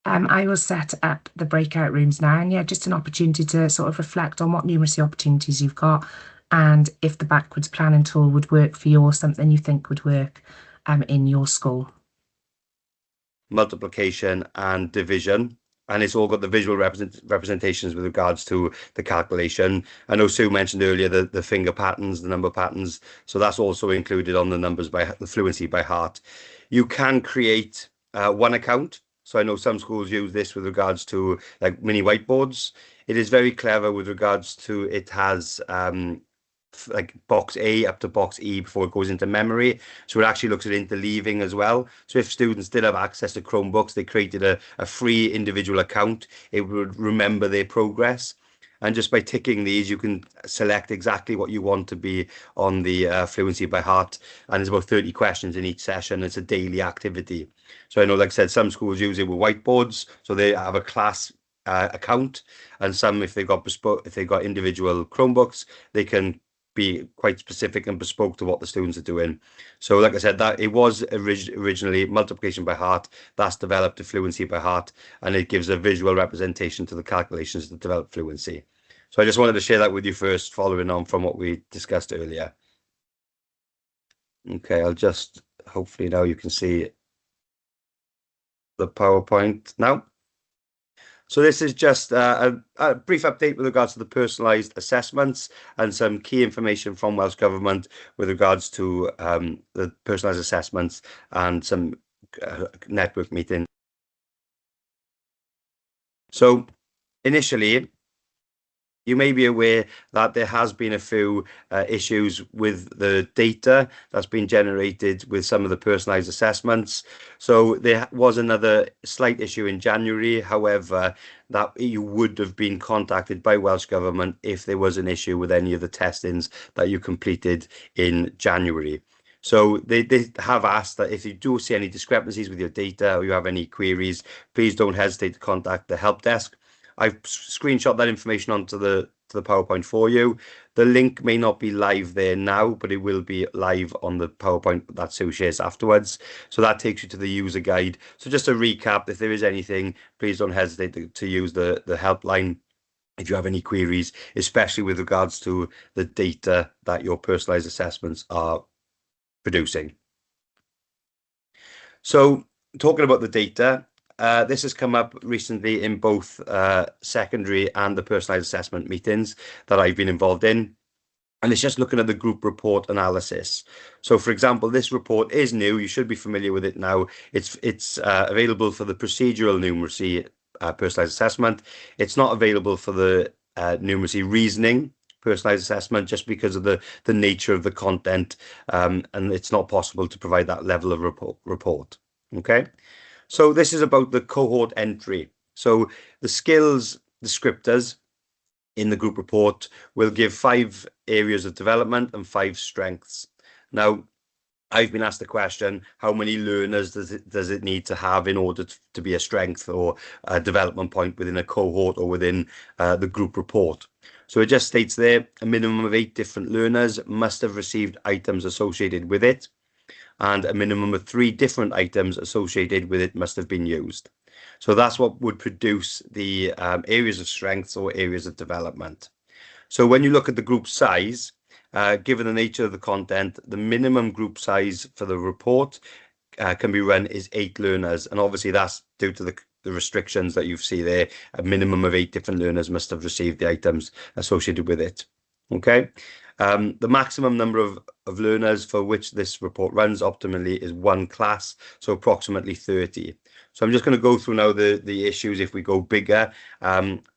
I will set up the breakout rooms now, and yeah, just an opportunity to sort of reflect on what numeracy opportunities you've got, and if the backwards planning tool would work for you, or something you think would work in your school. Multiplication and division, and it's all got the visual representations with regards to the calculation. I know Sue mentioned earlier the finger patterns, the number patterns, so that's also included on the numbers by the fluency by heart. You can create one account. So I know some schools use this with regards to like mini whiteboards. It is very clever with regards to, it has like box A up to box E before it goes into memory. So it actually looks at interleaving as well. So if students did have access to Chromebooks, they created a free individual account, it would remember their progress. And just by ticking these, you can select exactly what you want to be on the fluency by heart. And there's about 30 questions in each session. It's a daily activity. So I know, like I said, some schools use it with whiteboards, so they have a class account, and some, if they've got individual Chromebooks, they can be quite specific and bespoke to what the students are doing. So like I said, that it was originally multiplication by heart. That's developed to fluency by heart, and it gives a visual representation to the calculations that develop fluency. So I just wanted to share that with you first, following on from what we discussed earlier. Okay, I'll just, hopefully now you can see the PowerPoint now. So this is just a brief update with regards to the personalised assessments and some key information from Welsh Government with regards to the personalised assessments and some network meetings. So initially, you may be aware that there has been a few issues with the data that's been generated with some of the personalised assessments. So there was another slight issue in January. However, that you would have been contacted by Welsh Government if there was an issue with any of the testings that you completed in January. So they have asked that if you do see any discrepancies with your data or you have any queries, please don't hesitate to contact the help desk. I've screenshot that information onto the PowerPoint for you. The link may not be live there now, but it will be live on the PowerPoint that Sue shares afterwards. So that takes you to the user guide. So just to recap, if there is anything, please don't hesitate to use the helpline if you have any queries, especially with regards to the data that your personalized assessments are producing. So talking about the data, this has come up recently in both secondary and the personalised assessment meetings that I've been involved in. And it's just looking at the group report analysis. So, for example, this report is new. You should be familiar with it now. It's available for the procedural numeracy personalised assessment. It's not available for the numeracy reasoning personalised assessment just because of the nature of the content, and it's not possible to provide that level of report. Okay. So this is about the cohort entry. So the skills descriptors in the group report will give 5 areas of development and 5 strengths. Now, I've been asked the question, how many learners does it need to have in order to be a strength or a development point within a cohort or within the group report? So it just states there, a minimum of 8 different learners must have received items associated with it, and a minimum of 3 different items associated with it must have been used. So that's what would produce the areas of strengths or areas of development. So when you look at the group size, given the nature of the content, the minimum group size for the report can be run is 8 learners. And obviously that's due to the restrictions that you see there. A minimum of 8 different learners must have received the items associated with it. Okay. The maximum number of learners for which this report runs optimally is 1 class, so approximately 30. So I'm just going to go through now the issues if we go bigger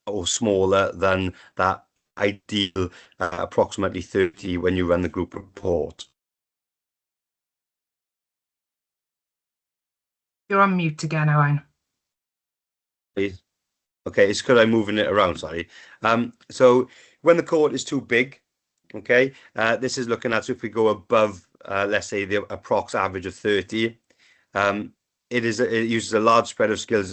or smaller than that ideal approximately 30 when you run the group report. You're on mute again, Owen. Okay, it's because I'm moving it around, sorry. So when the cohort is too big, okay, this is looking at, so if we go above, let's say, the approx average of 30, it uses a large spread of skills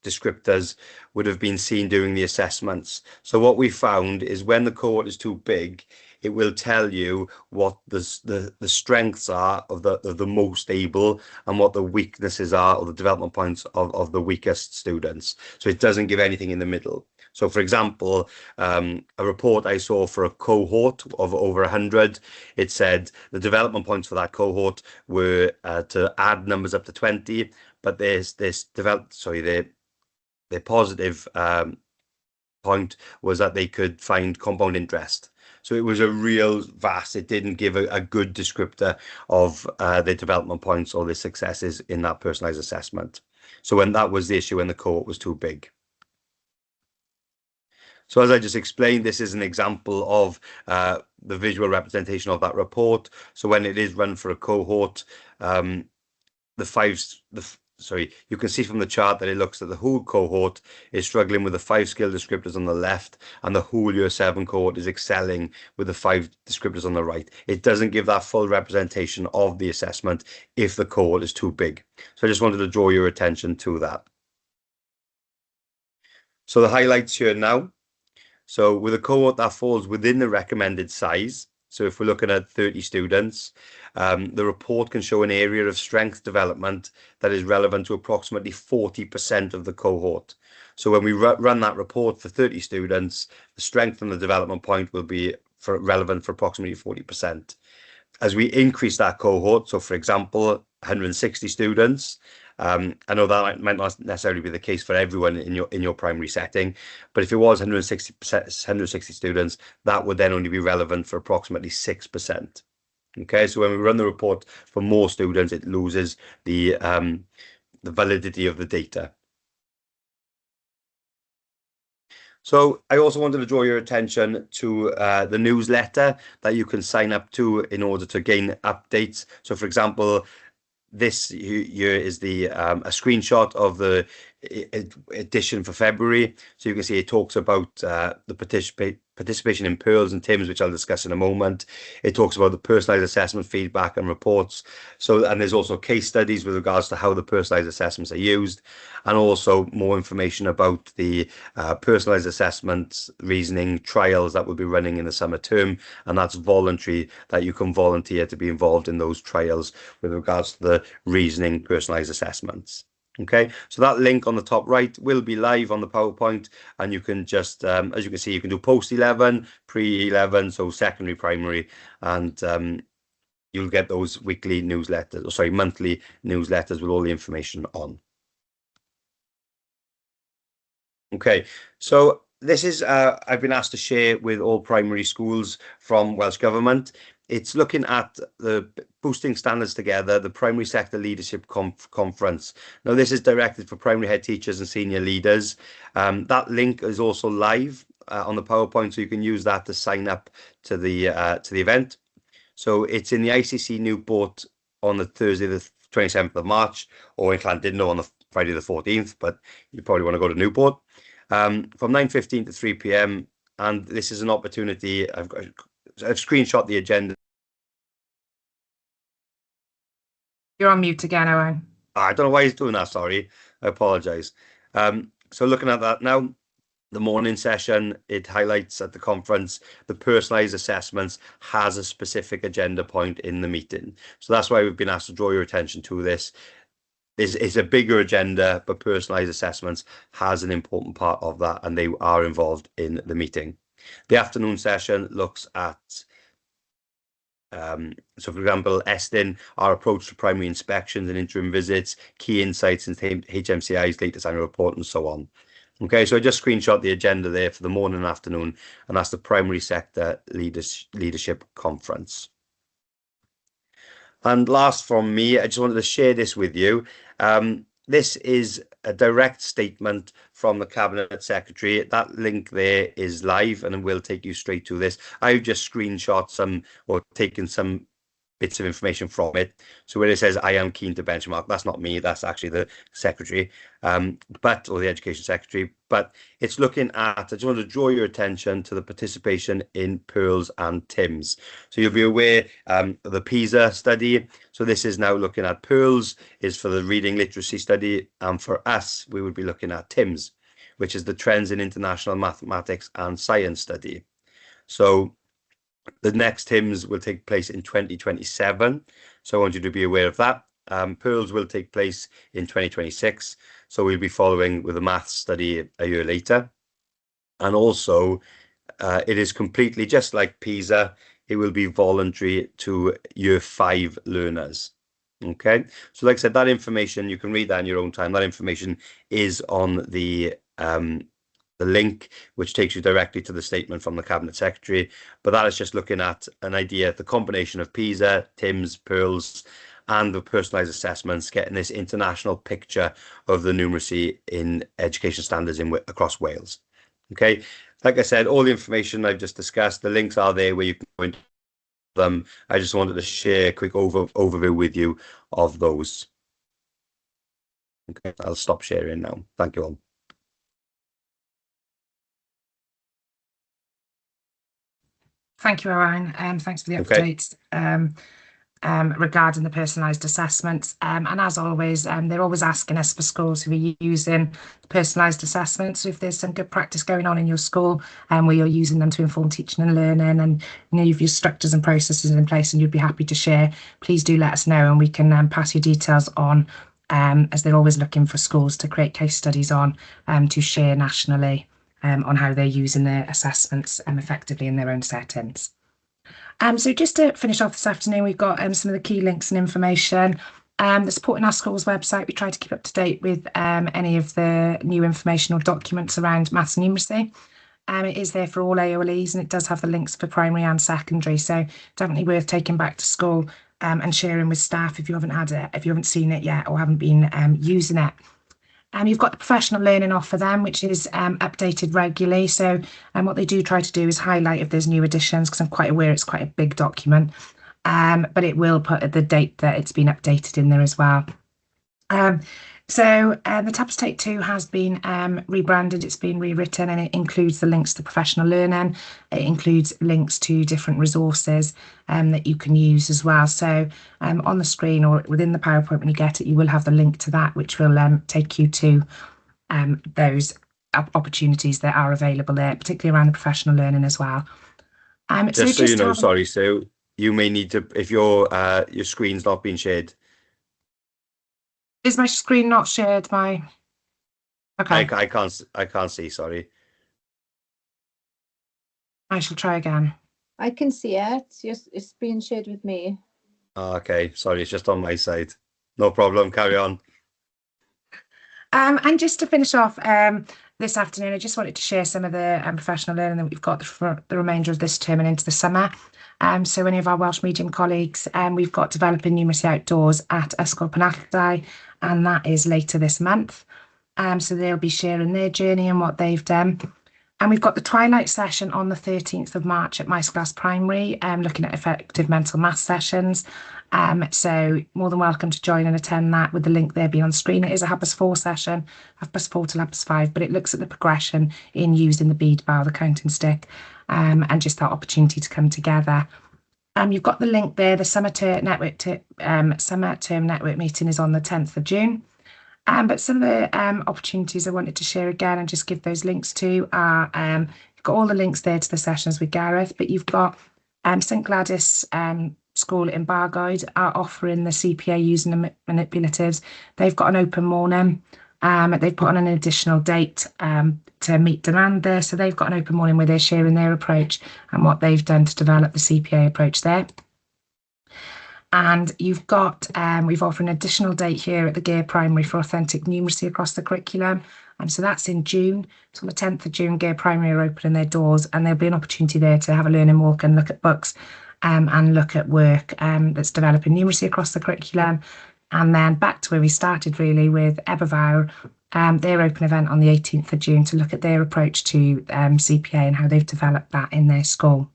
descriptors would have been seen during the assessments. So what we found is when the cohort is too big, it will tell you what the strengths are of the most able and what the weaknesses are or the development points of the weakest students. So it doesn't give anything in the middle. So, for example, a report I saw for a cohort of over 100, it said the development points for that cohort were to add numbers up to 20, but their positive point was that they could find compound interest. So it was a real vast, it didn't give a good descriptor of their development points or their successes in that personalized assessment. So when that was the issue, when the cohort was too big. So as I just explained, this is an example of the visual representation of that report. So when it is run for a cohort, you can see from the chart that it looks that the whole cohort is struggling with the 5 skill descriptors on the left, and the whole year 7 cohort is excelling with the 5 descriptors on the right. It doesn't give that full representation of the assessment if the cohort is too big. So I just wanted to draw your attention to that. So the highlights here now. So with a cohort that falls within the recommended size, So if we're looking at 30 students, the report can show an area of strength development that is relevant to approximately 40% of the cohort. So when we run that report for 30 students, the strength and the development point will be relevant for approximately 40%. As we increase that cohort, so for example, 160 students, I know that might not necessarily be the case for everyone in your primary setting, but if it was 160 students, that would then only be relevant for approximately 6%. Okay, so when we run the report for more students, it loses the validity of the data. So I also wanted to draw your attention to the newsletter that you can sign up to in order to gain updates. So for example, this here is the a screenshot of the edition for February. So you can see it talks about the participation in pearls and TIMS, which I'll discuss in a moment. It talks about the personalized assessment feedback and reports. So, and there's also case studies with regards to how the personalized assessments are used, and also more information about the personalized assessments reasoning trials that will be running in the summer term. And that's voluntary, that you can volunteer to be involved in those trials with regards to the reasoning personalized assessments. Okay, so that link on the top right will be live on the PowerPoint, and you can just, as you can see, you can do post-11, pre-11, so secondary, primary, and you'll get those weekly newsletters, or sorry, monthly newsletters with all the information on. Okay, so this is, I've been asked to share with all primary schools from Welsh Government. It's looking at the Boosting Standards Together, the Primary Sector Leadership Conference. Now, this is directed for primary head teachers and senior leaders. That link is also live on the PowerPoint, so you can use that to sign up to the event. So it's in the ICC Newport on the Thursday, the 27th of March, or in Llandudno on the Friday the 14th, but you probably want to go to Newport. From 9:15 to 3 p.m. And this is an opportunity. I've screenshot the agenda. You're on mute again, Owen. I don't know why he's doing that. Sorry, I apologize. So looking at that now, the morning session, it highlights at the conference the personalized assessments has a specific agenda point in the meeting. So that's why we've been asked to draw your attention to this. It's a bigger agenda, but personalized assessments has an important part of that, and they are involved in the meeting. The afternoon session looks at, so for example, Estin, our approach to primary inspections and interim visits, key insights into HMCI's latest annual report, and so on. Okay, so I just screenshot the agenda there for the morning and afternoon, and that's the Primary Sector Leadership Conference. And last from me, I just wanted to share this with you. This is a direct statement from the Cabinet Secretary. That link there is live and will take you straight to this. I've just screenshot some or taken some bits of information from it. So where it says, I am keen to benchmark, that's not me, that's actually the Secretary, or the Education Secretary. But it's looking at, I just want to draw your attention to the participation in pearls and TIMS. So you'll be aware of the PISA study. So this is now looking at pearls, is for the reading literacy study. And for us, we would be looking at TIMS, which is the Trends in International Mathematics and Science study. So the next TIMS will take place in 2027. So I want you to be aware of that. Pearls will take place in 2026. So we'll be following with a maths study a year later. And also, it is completely just like PISA. It will be voluntary to year 5 learners. Okay. So like I said, that information, you can read that in your own time. That information is on the link, which takes you directly to the statement from the Cabinet Secretary. But that is just looking at an idea, the combination of PISA, TIMS, pearls, and the personalised assessments, getting this international picture of the numeracy in education standards across Wales. Okay, like I said, all the information I've just discussed, the links are there where you can go into them. I just wanted to share a quick overview with you of those. Okay, I'll stop sharing now. Thank you all. Thank you, Owen. Thanks for the updates. regarding the personalised assessments. And as always, they're always asking us for schools who are using personalised assessments. So if there's some good practice going on in your school where you're using them to inform teaching and learning, and you've your structures and processes in place and you'd be happy to share, please do let us know, and we can pass your details on, as they're always looking for schools to create case studies on, to share nationally on how they're using their assessments effectively in their own settings. So just to finish off this afternoon, we've got some of the key links and information. The Supporting Our Schools website, we try to keep up to date with any of the new information or documents around maths and numeracy. It is there for all AOLEs, and it does have the links for primary and secondary, so definitely worth taking back to school and sharing with staff if you haven't had it, if you haven't seen it yet or haven't been using it. You've got the professional learning offer then, which is updated regularly. So what they do try to do is highlight if there's new additions, because I'm quite aware it's quite a big document, but it will put the date that it's been updated in there as well. So the TAPS Take 2 has been rebranded, it's been rewritten, and it includes the links to professional learning. It includes links to different resources that you can use as well. So on the screen or within the PowerPoint when you get it, you will have the link to that, which will take you to those opportunities that are available there, particularly around the professional learning as well. Just so you know, sorry, Sue, you may need to, if your screen's not been shared. Is my screen not shared? Okay. I can't see, sorry. I shall try again. I can see it. It's being shared with me. Okay, sorry, it's just on my side. No problem, carry on. And just to finish off this afternoon, I just wanted to share some of the professional learning that we've got for the remainder of this term and into the summer. So any of our Welsh medium colleagues, we've got Developing Numeracy Outdoors at Ysgol Penawdau, and that is later this month. So they'll be sharing their journey and what they've done. And we've got the Twilight session on the 13th of March at Mice Glass Primary, looking at effective mental math sessions. So more than welcome to join and attend that with the link there being on screen. It is a 4:30 session, 4:30 to 5:30, but it looks at the progression in using the bead bar, the counting stick, and just that opportunity to come together. You've got the link there. The summer term network meeting is on the 10th of June. But some of the opportunities I wanted to share again and just give those links to are, you've got all the links there to the sessions with Gareth, but you've got St Gladys School in Bargoed are offering the CPA using the manipulatives. They've got an open morning. They've put on an additional date to meet demand there. So they've got an open morning where they're sharing their approach and what they've done to develop the CPA approach there. And you've got, we've offered an additional date here at the Gear Primary for authentic numeracy across the curriculum. So that's in June. So on the 10th of June, Gear Primary are opening their doors, and there'll be an opportunity there to have a learning walk and look at books and look at work that's developing numeracy across the curriculum. And then back to where we started really with Ebervowr, their open event on the 18th of June to look at their approach to CPA and how they've developed that in their school.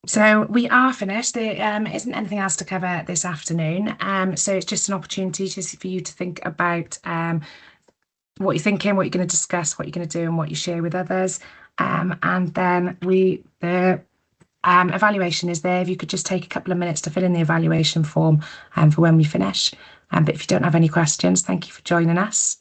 So we are finished. There isn't anything else to cover this afternoon. So it's just an opportunity for you to think about what you're thinking, what you're going to discuss, what you're going to do and what you share with others. And then the evaluation is there. If you could just take a couple of minutes to fill in the evaluation form for when we finish. But if you don't have any questions, thank you for joining us.